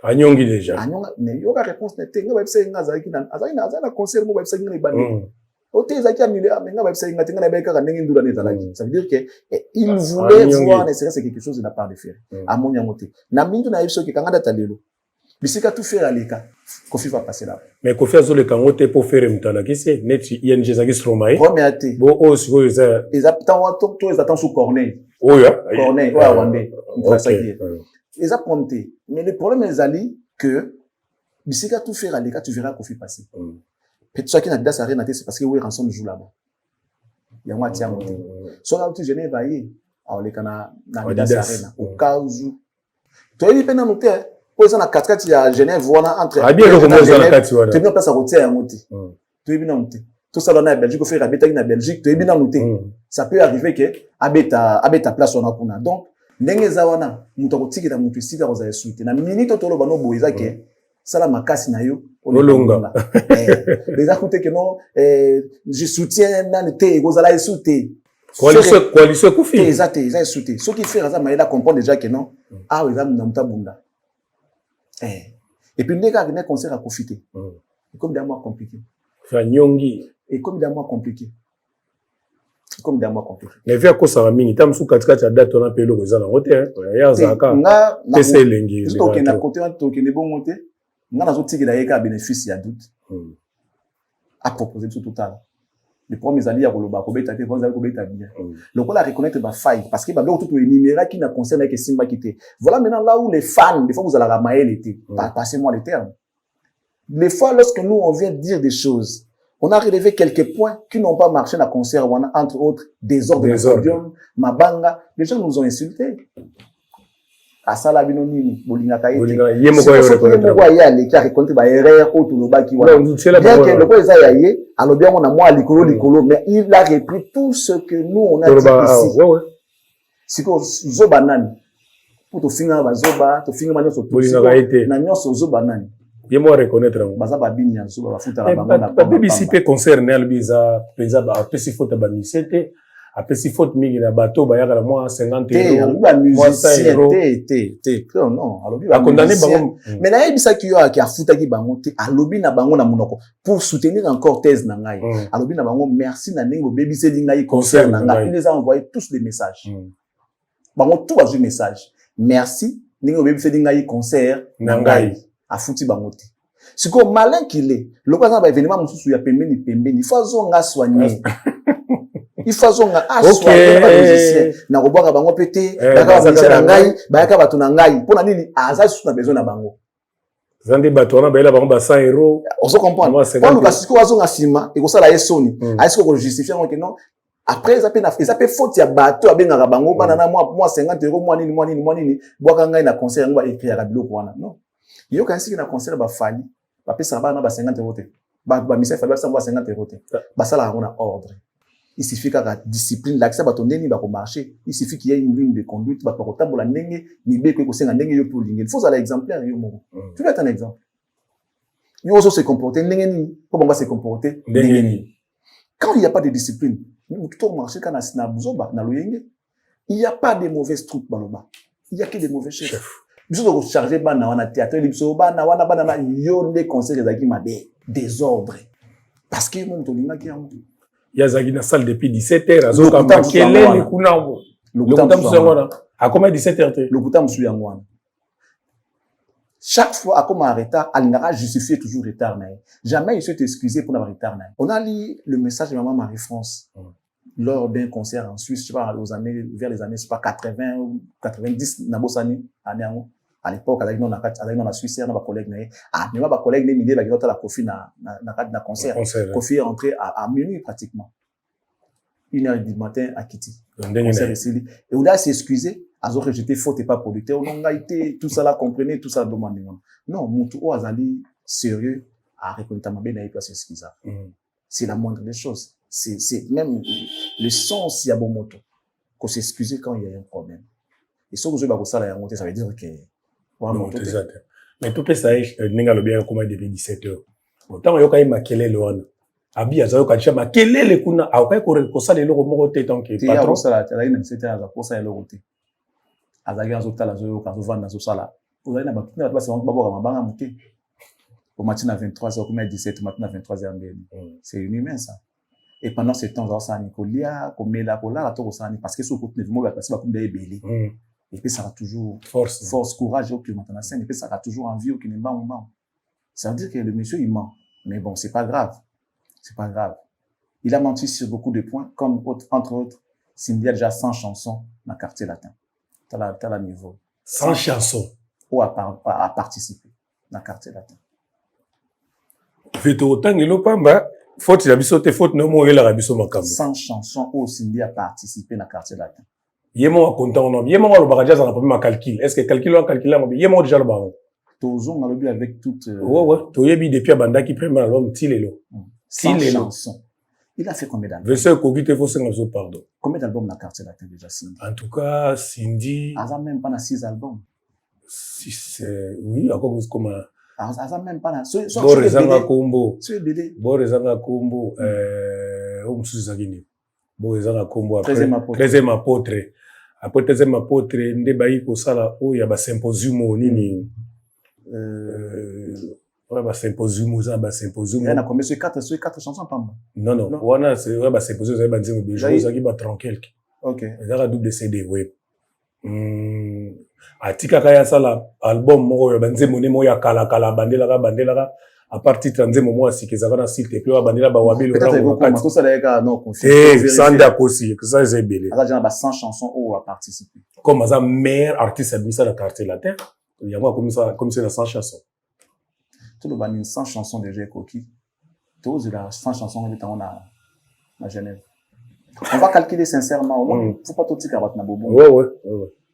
anyongi déjà anyonga mais yo ka réponse n'était nga ba ipsa nga za ki na azana concert mo ba ipsa nga ibani oté za ki annulé mais nga ba ipsa nga tinga na ba ka ndenge ndula ne zalaki ça veut dire que il voulait voir nécessaire quelque chose de la part de faire à mon yamoté na mindu na ipso ki kanga data lelo bisika tout faire aleka Kofi va passer là. Mais Kofi a zole kangote pour faire mtala kisi net ING zaki stromae. Premier thé. Bo o siko za. Ils attendent sous Corneille. Oh ya. Corneille ouais Rwandais. Et ça prompté. Mais le problème est ali que bisika tout faire aller quand tu verras Kofi passer. Peut-être ça qui n'a pas s'arrêter c'est parce que oui ransom joue là-bas. Il y a moi tiens monté. So là tu Genève aïe. Alors les cana na Midas Arena au cas où. Tu es bien noté. Pour ça na 4-4 il y a Genève voilà entre. Ah bien le comment ça la 4 voilà. Tu es bien place à routier à monter. Tu es bien noté. Tout ça dans la Belgique, faire habiter en Belgique, tu es bien noté. Ça peut arriver que habita place on a kuna. Donc ndenge zawana mutu kotikira mutu sika koza souté. Na minute tolo bano boiza ke sala makasi na yo olonga. Les écoutez que non je soutiens dans le thé kozala souté. Coalition Kofi. Exact, ils souté. Ce qui fait ça maïla comprend déjà que non. Ah oui, ça na muta bunda. Et puis ndeka venir concert à profiter. Comme d'un mois compliqué. Nyongi. Et comme d'un mois compliqué. Comme d'un mois compliqué. Mais via quoi ça va mini tam sous katikati ya date on a payé le kozala roté hein. Ya zaka. Nga PC lengi. To ke na côté to ke ne bon monter. Nga na zo tiki da yeka bénéfice ya doute. À proposer tout total. Les premiers alliés à Koloba ko beta te ko za ko beta bien. Donc on la reconnaître ba faille parce que ba donc tout énumérer qui n'a concerne que Simba qui était. Voilà maintenant là où les fans des fois vous allez la mailler l'été. Passez-moi les termes. Des fois lorsque nous on vient dire des choses on a relevé quelques points qui n'ont pas marché dans le concert, entre autres, désordre de podium, Mabanga. Les gens nous ont insultés. À ça, la binonini, Bolinga Kaïti. C'est pour ça que nous voyons les qui a récolté des erreurs au Touloba qui voit. Bien que le quoi Zayaye, alors bien on a moi l'icolo, mais il a repris tout ce que nous on a dit ici. C'est que Zobanani, pour te finir Zoba, te finir Manio Bolinga Kaïti. Nanyo Zobanani. Il moi reconnaître baza babinya so ba futa la bango na BBC pe concert na albiza pesa ba pesi faute ba misete a pesi faute mingi na bateau ba yaka na moi 50 euros ba musicien te non alobi ba condamné bango mais na yebisa ki yo ki afuta ki bango te alobi na bango na monoko pour soutenir encore thèse na ngai alobi na bango merci na ndenge bebise linga concert na ngai ils les a envoyé tous des messages bango tout a eu message merci ndenge bebise linga concert na ngai a foutu bangote. C'est comme malin qu'il est. Le quoi ça va événement mususu ya pembeni pembeni. Il faut zonga soigner. Il faut zonga soigner ba musicien. Na robaka bango pété, baka ba musicien ngai, baka ba tuna ngai. Pona nini aza sous na besoin na bango. Zande batona ba ela bango ba 100 euros. On se comprend. Quand nous kasiko azonga sima, et ko sala yesoni. Est-ce qu'on justifie que non? Après ils appellent faute ya bateau abengaka bango banana moi 50 euros moi nini boka ngai na concert ngba écrire ya biloko wana. Non. Yo quand c'est na concert ba fali ba pesa ba na ba 50 euros te ba misa fali ba 50 euros te ba sala on a ordre il suffit qu'à discipline l'accès ba tondeni ba ko marcher il suffit qu'il y ait une ligne de conduite ba ko tambola ndenge ni be ko senga ndenge yo pour lingue il faut aller exemplaire yo mo tu veux être un exemple yo aussi se comporter ndenge ni comment se comporter ndenge ni quand il y a pas de discipline nous tout marcher quand na buzoba na loyenge il y a pas de mauvaises troupes baloba il y a que des mauvais chefs. Biso de recharger bana wana théâtre biso bana wana bana na yonde conseil ezaki mabe désordre parce que mon tolinga ki amu yazaki na salle depuis 17h azoka makelele kuna le kutam sangona a combien 17h te le kutam su yango wana chaque fois à comme retard alingara justifier toujours retard na jamais il s'est excusé pour avoir retard na on a lu le message de maman Marie-France lors d'un concert en Suisse je sais pas vers les années je sais pas 80 ou 90 na bosani année à l'époque avec la Suisse na ba collègue na mais ba collègue ne midi ba ki la Kofi na concert Kofi est rentré à minuit pratiquement 1h du matin à Kiti et on a s'excuser azo rejeté faute et pas producteur on a été tout ça là comprenez tout ça demandé non mutu o azali sérieux à reconnaître mabe na pas s'excuser c'est la moindre des choses c'est même le sens ya bon moto qu'on s'excuser quand il y a un problème et ce que je vais ça là ça veut dire que mais tout peut ça ninga lo bien comme depuis 17h autant yo kay makelele wana abi azayo kacha makelele kuna akai ko sala eloko moko te tant que patron sala la ina c'était à pour ça eloko te azaki azotala zo kazo vanda zo sala uzali na bakina ba sa babo mabanga muke au matin à 23h comme à 17 matin à 23h c'est inhumain ça et pendant ce temps ça Nicolia comme la kola la to ça parce que ce côté mo ba passer ba comme des belé et puis ça a toujours force courage au que maintenant scène et puis ça a toujours envie au qui ne ment ça veut dire que le monsieur il ment mais bon c'est pas grave il a menti sur beaucoup de points comme entre autres Cindy a déjà 100 chansons dans le quartier latin t'as la niveau Sans chanson. Ou à participer dans le quartier latin. Fait autant que l'opamba, faute la biso te faute no mo la rabiso makambo. Sans chanson ou Cindy à participer dans le quartier latin. Yemo content non. Yemo le bagage dans le premier calcul. Est-ce que calcul on calcule là yemo déjà le baron. Toujours dans le but avec toute ouais, to yebi depuis banda qui prend l'homme tilelo. Sans chanson. Il a fait combien d'albums? Monsieur Kogi te faut 5 pardon. Combien d'albums dans le quartier latin déjà Cindy? En tout cas, Cindy a même pas 6 albums. 6 oui, encore comment a même pas Borezanga Kombo. C'est BD. Borezanga Kombo Mususagini. Borezanga Kombo après 13e apôtre. Après 13e apôtre ndebayi ko sala o ya ba symposium nini ba symposium za ba symposium. Il y a combien sur 4 chansons pas moi. Non. Wana c'est ba symposium za ba nzemo bejo za ki ba tranquille. OK. Za double CD ouais. Atika kaya sala album moko ya banzemo ne mo ya kala bandela à partir de nzemo mo asikeza kana s'il te plaît bandela ba wabilo rango kati. Ça là non confirmé. Sanda kosi que ça c'est belé. Ça genre 100 chansons ou à participer. Comme ça meilleur artiste admis à la quartier latin. Il y a moi comme c'est la 100 chansons. Tout le bani 100 chansons déjà Koki. Tous la 100 chansons on a à Genève. On va calculer sincèrement au moins faut pas tout dire à na bobo. Ouais.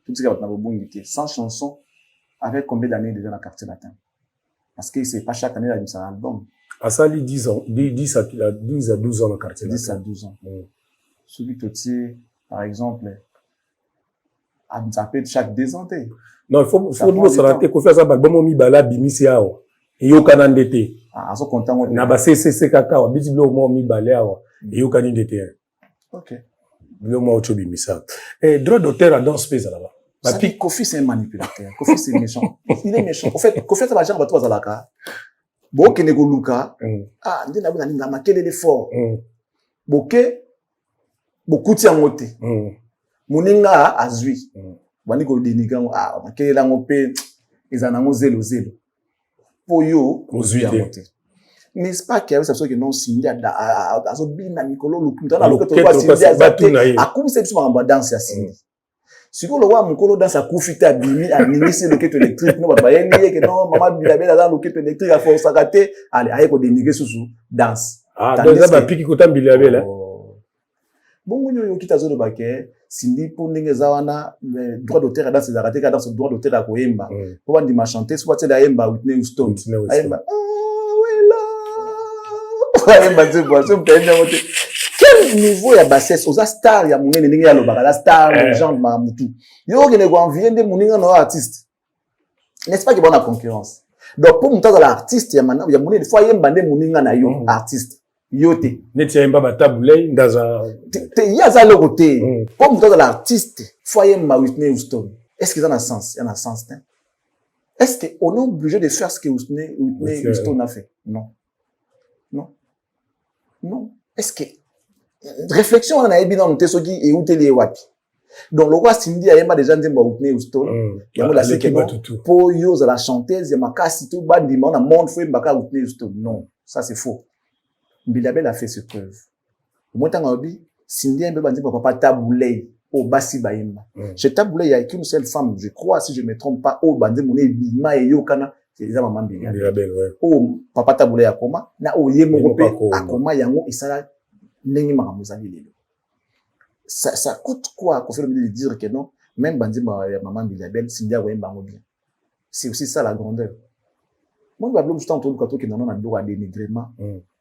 Tout ce qui va dans le 100 chansons avec combien d'années déjà dans le quartier latin? Parce que c'est pas chaque année là un album. À ça, 10 ans, 10 à 12 ans dans le quartier latin. 10 à 12 ans. Celui que tu par exemple, à peut chaque 2 ans. Non, il faut nous se rater qu'on fait ça, album mi bala bimisiao. Et yo kanandete. Ah, so content. Na ba CCC kaka, bitiblo mo mi balao. Et yo kanindete. OK. Le mo ocho bimisa. Et droit d'auteur à dans space là-bas. Kofi, c'est un manipulateur. Kofi, c'est méchant. Il est méchant. En fait, Kofi, ça va genre, toi, Zalaka. Boke nego luka. Ah, ndina bina ninga makele l'effort. Boke, beaucoup ti amote. Muninga azui. Bani ko deniga ah, makele la ngope, ezanango zelo. Poyo, ozui amote. N'est-ce pas qu'il y a ça que non Cindy a zobina Nicolo luku. Dans la loketo ba Cindy a comme c'est sur en danse ya Cindy. Si vous le voyez, mon colo dans sa coufite à bimi, à ministre le quête électrique, non, bah, il que non, maman, il avait dans le quête électrique, à force à gâter, allez, aïe, pour dénigrer sous danse. Ah, donc, ça va piquer côté bilabé, là. Bon, yo, qui t'a zone baké, Cindy, pour n'engue zawana, droit d'auteur, dans ses arrêtés, dans ce droit d'auteur à Koemba. Pour dire ma chanter, soit c'est la Emba, Whitney Houston. Aïemba, Aïemba, c'est bon, c'est bon, quel niveau ya bassesse aux stars ya munene ndenge ya lobaka la star légende mamutu yo ke ne ko envier de muninga no artiste n'est-ce pas que bon la concurrence donc pour muta la artiste ya mana ya munene fois yemba nde muninga na yo artiste yote neti yemba batabulei ndaza te ya za le côté pour muta la artiste fois yemba Whitney Houston est-ce que ça a sens il y a un sens est-ce que on est obligé de faire ce que Whitney Houston a fait non est-ce que réflexion on a évidemment monté ce qui est où télé wapi donc le roi Cindy a yemba déjà nzemba Whitney Houston ya la c'est que pour yo la chanteuse ya makasi tout bandi on a monde faut mbaka Whitney Houston non ça c'est faux Bilabel a fait ses preuves au moins tant obi Cindy a mbeba nzemba papa Taboulay au basi bayemba chez Taboulay il y a qu'une seule femme je crois si je me trompe pas au bandi mon bima et yo kana c'est maman Bilabel oh papa Taboulay akoma na o yemo pe akoma yango isala nengi makamuzali lelo ça coûte quoi qu'on fait de dire que non même bandi maman Bilabel Cindy a wemba ngo bien c'est aussi ça la grandeur moi ba blom stand to kato ki nana na ndo a dénigrement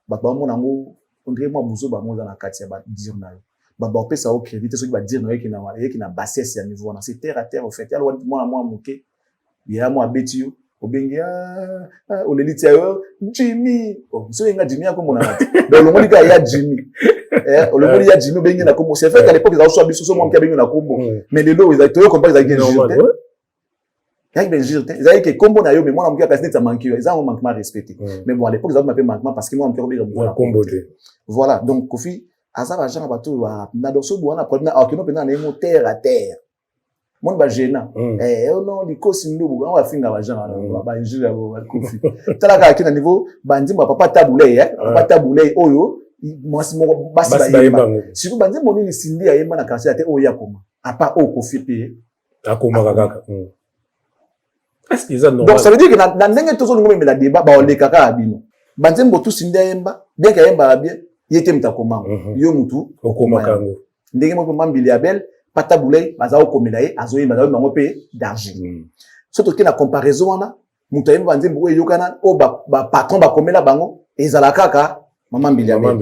ba ba mo nango on dirait moi buzo ba mo za na kati ya ba dire na ba ba pesa au crédit ce qui va dire no yeki na bassesse ya niveau na c'est terre à terre au fait ya lo moi moke ya mo abetio obengi oleliti ayo Jimmy so yenga Jimmy akomona donc le monde ya Jimmy le monde ya Jimmy obengi na kombo c'est vrai qu'à l'époque ils ont soit biso so moi qui abengi na kombo mais les lots ils ont été comprendre ils ont gagné il y a que combo na yo mais moi on a passé ça manqué ils ont manquement respecté mais bon à l'époque ils ont m'appelé manquement parce que moi on peut obengi na combo voilà donc Kofi azaba genre bato na doso bo na problème na okino pena na terre à terre monde ba gênant non liko sindubu on va finga ba genre ba injure ba Kofi tala ka kina niveau bandi ma papa Taboulay oyo moi si mo basi ba yemba si bandi monini Cindy ayemba na quartier ate oya koma apa o Kofi pe akoma kaka est-ce qu'ils ont normal? Donc ça veut dire que dans ndenge tozo ngombe la débat ba ole kaka abino banzembo tout sinde yemba bien ka yemba bien yete mtakoma yo mutu okoma kango ndenge mo mambili ya bel pata boulay baza okomela ye azoyemba za bango pe d'argent surtout que na comparaison wana mutu yemba banzembo oyo yokana o ba patron ba komela bango ezala kaka mambili ya bel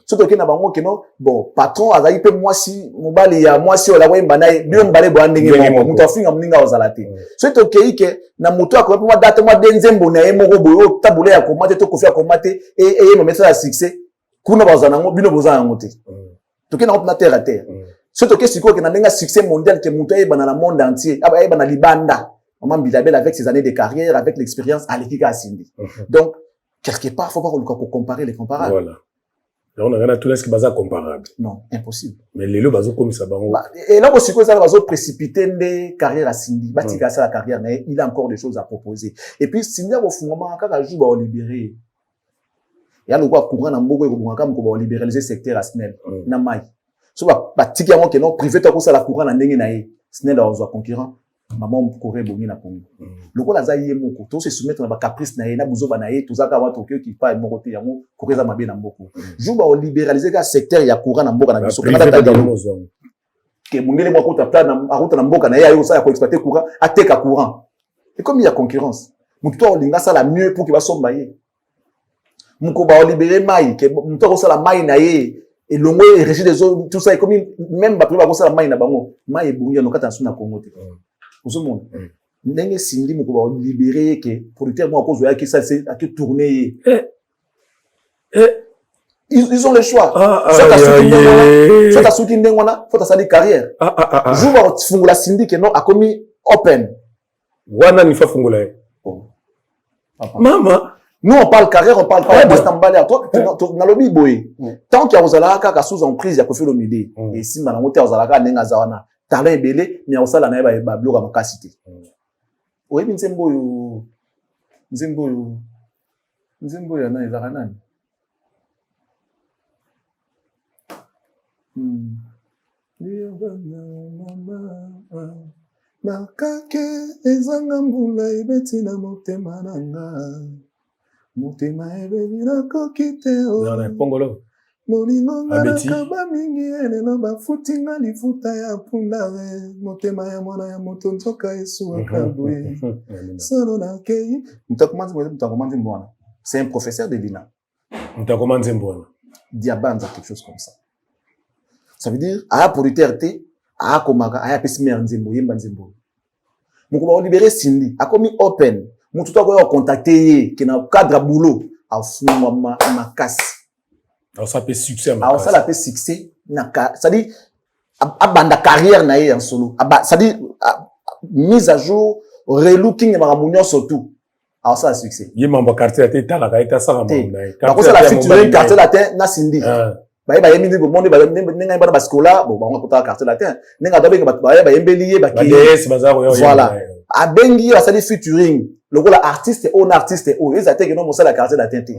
surtout que na bango keno bon patron azali pe mwasi mobali ya mwasi ola wemba na bio mbale bo ndenge mo mutu afinga mninga ozala te surtout que ike na mutu akope mwa date mwa denzembo na ye moko boyo tabule ya komate to kofi ya komate e mo mettre la succès kuna bazana ngo bino bozana ngote to ke na terre à terre surtout que siko ke na ndenga succès mondial ke mutu e bana na monde entier aba e bana libanda mambili ya bel avec ses années de carrière avec l'expérience à l'équipe asindi donc quelque part, il faut voir comparer les comparables. Voilà. Là, on a tout ce qui est comparable. Non, impossible. Mais les lots, comme ça, et là, aussi, ça va précipiter des carrières à Cindy. Batika, ça, la carrière, mais il a encore des choses à proposer. Et puis, Cindy, au fond, quand elle joue, on libérer. Il y a le quoi, courant, dans beaucoup, on libéraliser le secteur à Snell. Namai. So, batika, on non privé, tu as ça, la courant, dans n'engue naïe. Snell, on a concurrent. Maman courait bongi na Congo. Le quoi la zaïe moko, tout se soumettre na ba caprice na na buzo ba na ye, tout ça ka wa tokyo qui pas mo côté yango, courir za mabe na mboko. Jou ba libéraliser ka secteur ya courant na mboka na biso. Que mungele mo ko tapta na aruta na mboka na ye ayo ça ya ko exploiter courant, ateka courant. Et comme il y a concurrence, mutu o linga ça la mieux pour qu'il va somba ye. Muko ba libérer mai, que mutu ko ça la mai na ye. Et longo et régime des autres, tout ça, et comme même ba priva ko ça la mai na bango, mai bungi no kata suna Congo te. Pour ce monde. N'engue Cindy me ko libérer que producteur moi cause ya qui ça c'est à que tourner. Ils ont le choix. Ça ta souki ndengwana, faut ta sali carrière. Jour va fungula Cindy que non a commis open. Wana ni fa fungula. Maman, nous on parle carrière, on parle pas de toi na lobby boy. Tant qu'il y a ozalaka ka sous emprise ya ko faire le midi et si mana moté ozalaka ndenga zawana. Talent belé mais osala na ba bloga makasité oyebi nzembo yo na ezaka nani makake ezanga mbula ebeti na motema nanga motema ebebi na kokite na pongolo molingo ngaka ba mingi elelo bafuti nga lifuta ya punda motema ya mwana ya moto nzoka esuwa kabwe solo na kei mutakomanzi mbwana c'est un professeur de Lina mutakomanzi mbwana diabanza quelque chose comme ça veut dire aya producteur te aya komaka aya pesi mer nzembo yemba nzembo muko ba libérer Cindy akomi open mutu to ko contacter ye ke na cadre boulot afuma makasi. Alors ça fait succès. Alors ça fait succès. Ça dit, abanda carrière na ye en solo. Ça dit, mise à jour, relooking ma ramunyo surtout. Alors ça a succès. Yé mamba quartier la tête la gaïta ça ramon. Par contre ça la featuring quartier latin na Cindy. Ba yemi ndi monde ba nenga ba baskola, bon ba on kota quartier latin. Nenga dabe ba yembeliye ba ki. Voilà. Abengi ça dit featuring. Le rôle artiste on artiste o ils attaquent non ça la quartier latin te.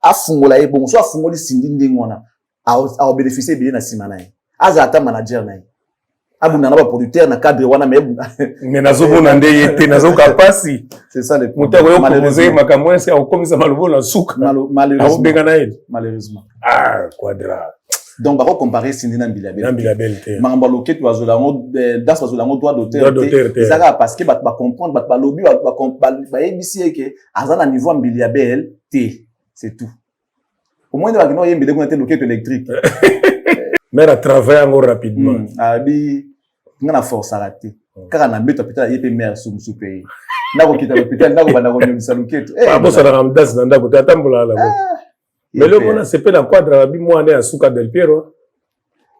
Afungola e bon so afungoli Cindy ndengwana. A bénéficier bien na simana. Azata manager na. Abuna na ba producteur na cadre wana mais nazobona nde yete nazoka pasi. C'est ça le problème. Muta ko proposer makamwa c'est au comme ça malobo na souka. Malheureusement. Ah, quadra. Donc, on va comparer Cindy na Bilabel. Na Bilabel. Mangambalo ket wa zolango das wa zolango droit d'auteur. Ça parce que ba comprendre ba lobby ba ABC que azana niveau Bilabel T, c'est tout. Au moins il va y avoir une loquette électrique. Mais à travailler encore rapidement. Abi ngana force à rater. Car na beto peut-être yé pe mère sous pays. Na ko kita peut-être na ko bana ko nyomisa loquette. Ah bon ça na ramdas na ndako tatambola la bo. Mais le mona c'est pe na quadra bi mo ane asuka del Piero.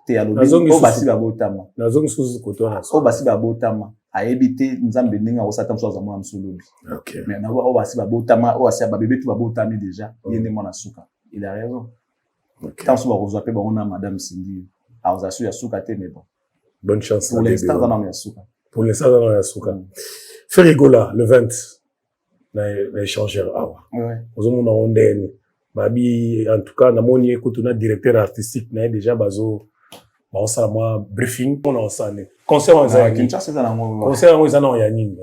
Te alobi o basi ba botama. Nazongi suzu kotona. O basi ba botama. A ebité nzambe ndinga o satan so za mwana msolobi. OK. Mais na o basi ba botama o basi ba bébé tu ba botami déjà. Yende mwana suka. Il a raison. OK. Tant so ba ko zape ba ona madame Cindy. A ozasu ya suka te mais bon. Bonne chance pour l'instant dans ya suka. Pour l'instant dans ya suka. Ferigola le 20 na échangeur awa. Ouais. Ozomona ondeni. Babi en tout cas na moni écoute na directeur artistique na déjà bazo ba osala moi briefing on a osane concert en ça. Kinshasa, c'est un concert en ça, non, il y a nini.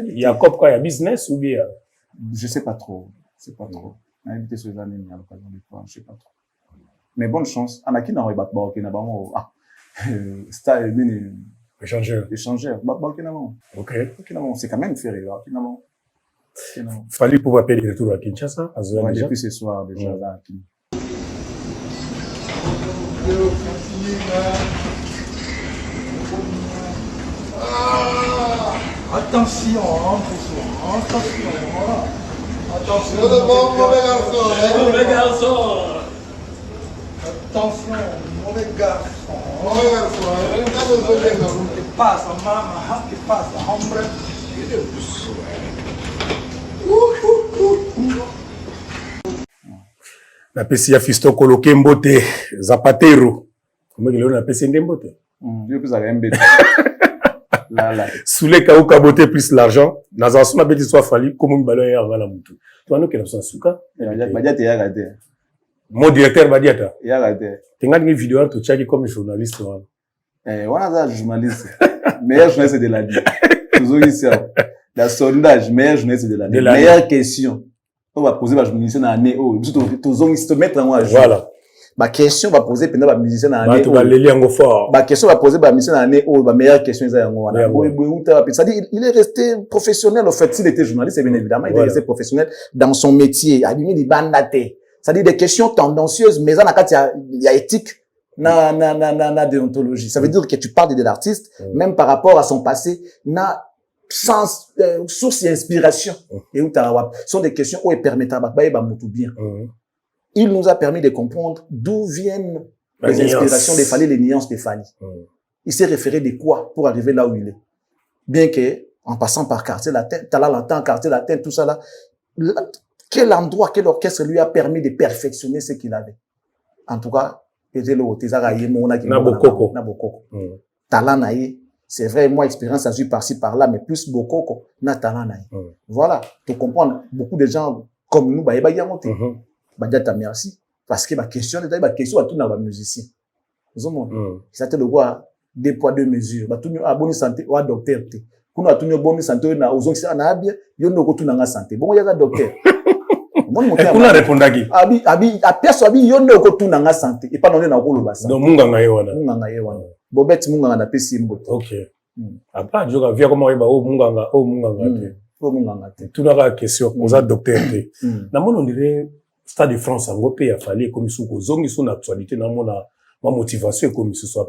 Il y a quoi, il y a business ou bien? Je sais pas trop. C'est pas trop. On a invité ce années, il y a l'occasion de voir, je sais pas trop. Mais bonne chance. Anaki n'a pas ok, n'a pas ah. Style, Échangeur. Échangeur. Ok, Ok. c'est quand même ferré, là. Fallait pouvoir payer le retour à Kinshasa, à Zola déjà. Depuis ce soir, déjà, là. Attention, attention, attention, Mauvais garçon. attention, mauvais garçon. Mauvais garçon. ¿Qué pasa, mamá? ¿Qué pasa, hombre? La PC ya Fiston Koloke Mbote, Zapatero. Comment il a PC Mbote? Yo plus à MB. Là. Soule Kauka Bote plus l'argent. Nazasu na beti soit fali, comme un ballon ya ngala mutu. Toi, nous, qui nous sommes souka. Mon directeur va dire, tu as une vidéo, tu as comme journaliste. On a un journaliste. Meilleur journaliste de la vie. Toujours ici. Le sondage, meilleur journaliste de la vie. Meilleure question. On va poser ma journaliste dans l'année. Toujours ici, te mettre en jeu. Voilà. Ma question va poser pendant ma musicien dans l'année. Tu vas les liens fort. Ma question va poser ma musicien dans l'année. Ma meilleure question est c'est-à-dire, il est resté professionnel. En fait, s'il était journaliste, bien évidemment, il est resté professionnel dans son métier. Abîmer les bandates. C'est-à-dire des questions tendancieuses, mais il y a éthique, na déontologie. Ça veut dire que tu parles de l'artiste, même par rapport à son passé, na sens, source et inspiration. Et où ce sont des questions où il permet à bien. Il nous a permis de comprendre d'où viennent les inspirations des Fally, les nuances des Fally. Il s'est référé de quoi pour arriver là où il est. Bien que, en passant par quartier latin, talent, quartier latin, tout ça là, quel endroit, quel orchestre lui a permis de perfectionner ce qu'il avait. En tout cas, Nabokoko. Talent naïe. C'est vrai, moi, expérience a vu par-ci, par-là, mais plus Bokoko, na talent naïe. Voilà. Pour comprendre, beaucoup de gens comme nous, merci. Parce que ma question à tout dans les musiciens. C'est le quoi, 2 poids 2 mesures. Tout à bonne santé, ou à docteur. Quand on a tout bonne santé, on a aux gens qui bien, yo no ko na santé. Bon, il y a un docteur. On a répondu à qui? A personne yo no ko na santé. Et pas non na ko lo basa. Donc munga yewana. Bobet munga na pesi mboto. OK. Après je via comment ba o munga tout la question aux docteur. Na mon on dirait Stade de France en Europe a fallu comme sous zongi son actualité na ma motivation comme ce soit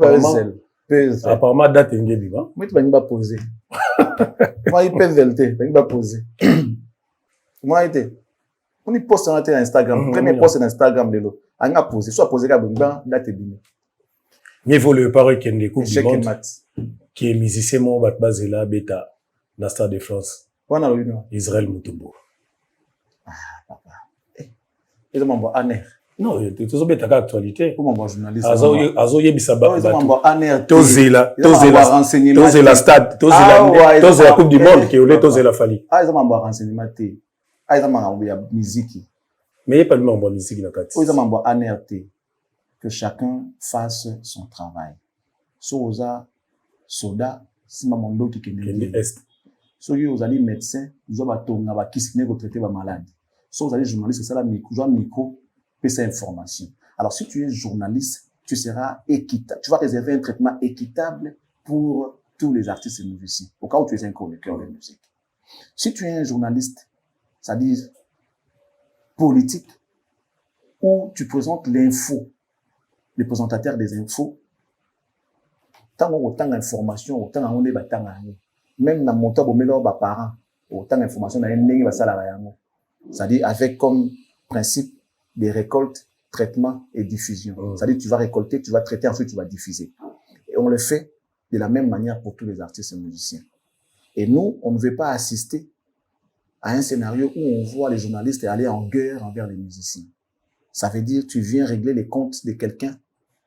apparemment date ngebi ba. Moi tu vas pas poser. Moi il peut vérité, pas poser. Moi été on y poste sur Instagram, premier post sur Instagram de l'eau. On a posé, soit posé comme ben date bini. Mieux vaut le pari qu'il ne coupe du monde qui est musicien mon bat basé là bêta dans Stade de France. Voilà oui non. Israël Mutombo. Ah papa. Ils ont un aner. Non, tu as bêta actualité. Comment bon journaliste. Azo yebisa ba. Ils ont un aner. Tozela stade, la coupe du monde qui est au Tozela Fally. Ah ils ont un renseignement. Ah ils ont un musique. Mais il n'y a pas de bon musique dans ils ont un aner que chacun fasse son travail. Soza soda si mamondo qui est so vous allez médecin, vous avez tonga ba kisine ko traiter ba maladie. So vous allez journaliste, c'est ça la micro peut ces informations. Alors si tu es journaliste, tu seras équitable, tu vas réserver un traitement équitable pour tous les artistes et musiciens, au cas où tu es un chroniqueur de musique. Si tu es un journaliste, c'est-à-dire politique, où tu présentes l'info, le présentateur des infos, tant d'informations, autant on est même dans mon temps, parents, autant d'informations, c'est-à-dire avec comme principe des récoltes, traitement et diffusion. C'est-à-dire tu vas récolter, tu vas traiter, ensuite tu vas diffuser. Et on le fait de la même manière pour tous les artistes et musiciens. Et nous, on ne veut pas assister à un scénario où on voit les journalistes aller en guerre envers les musiciens. Ça veut dire tu viens régler les comptes de quelqu'un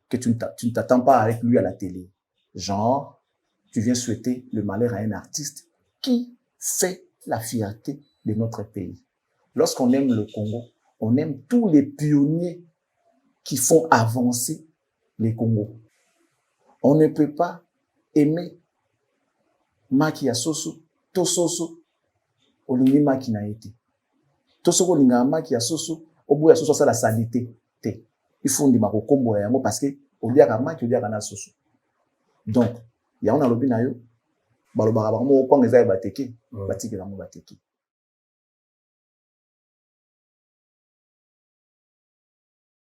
que tu ne t'attends pas avec lui à la télé. Genre, tu viens souhaiter le malheur à un artiste qui fait la fierté de notre pays. Lorsqu'on aime le Congo, on aime tous les pionniers qui font avancer les Congos. On ne peut pas aimer maki ya soso to soso olingi maki na ye te to soko olingaka maki ya soso oboya soso asala salite te ifundima kokombola yango parce que oliaka maki oliaka na soso donc yango nalobi na yo balobaka bango moko kwanga eza ye bateke batikela yango bateke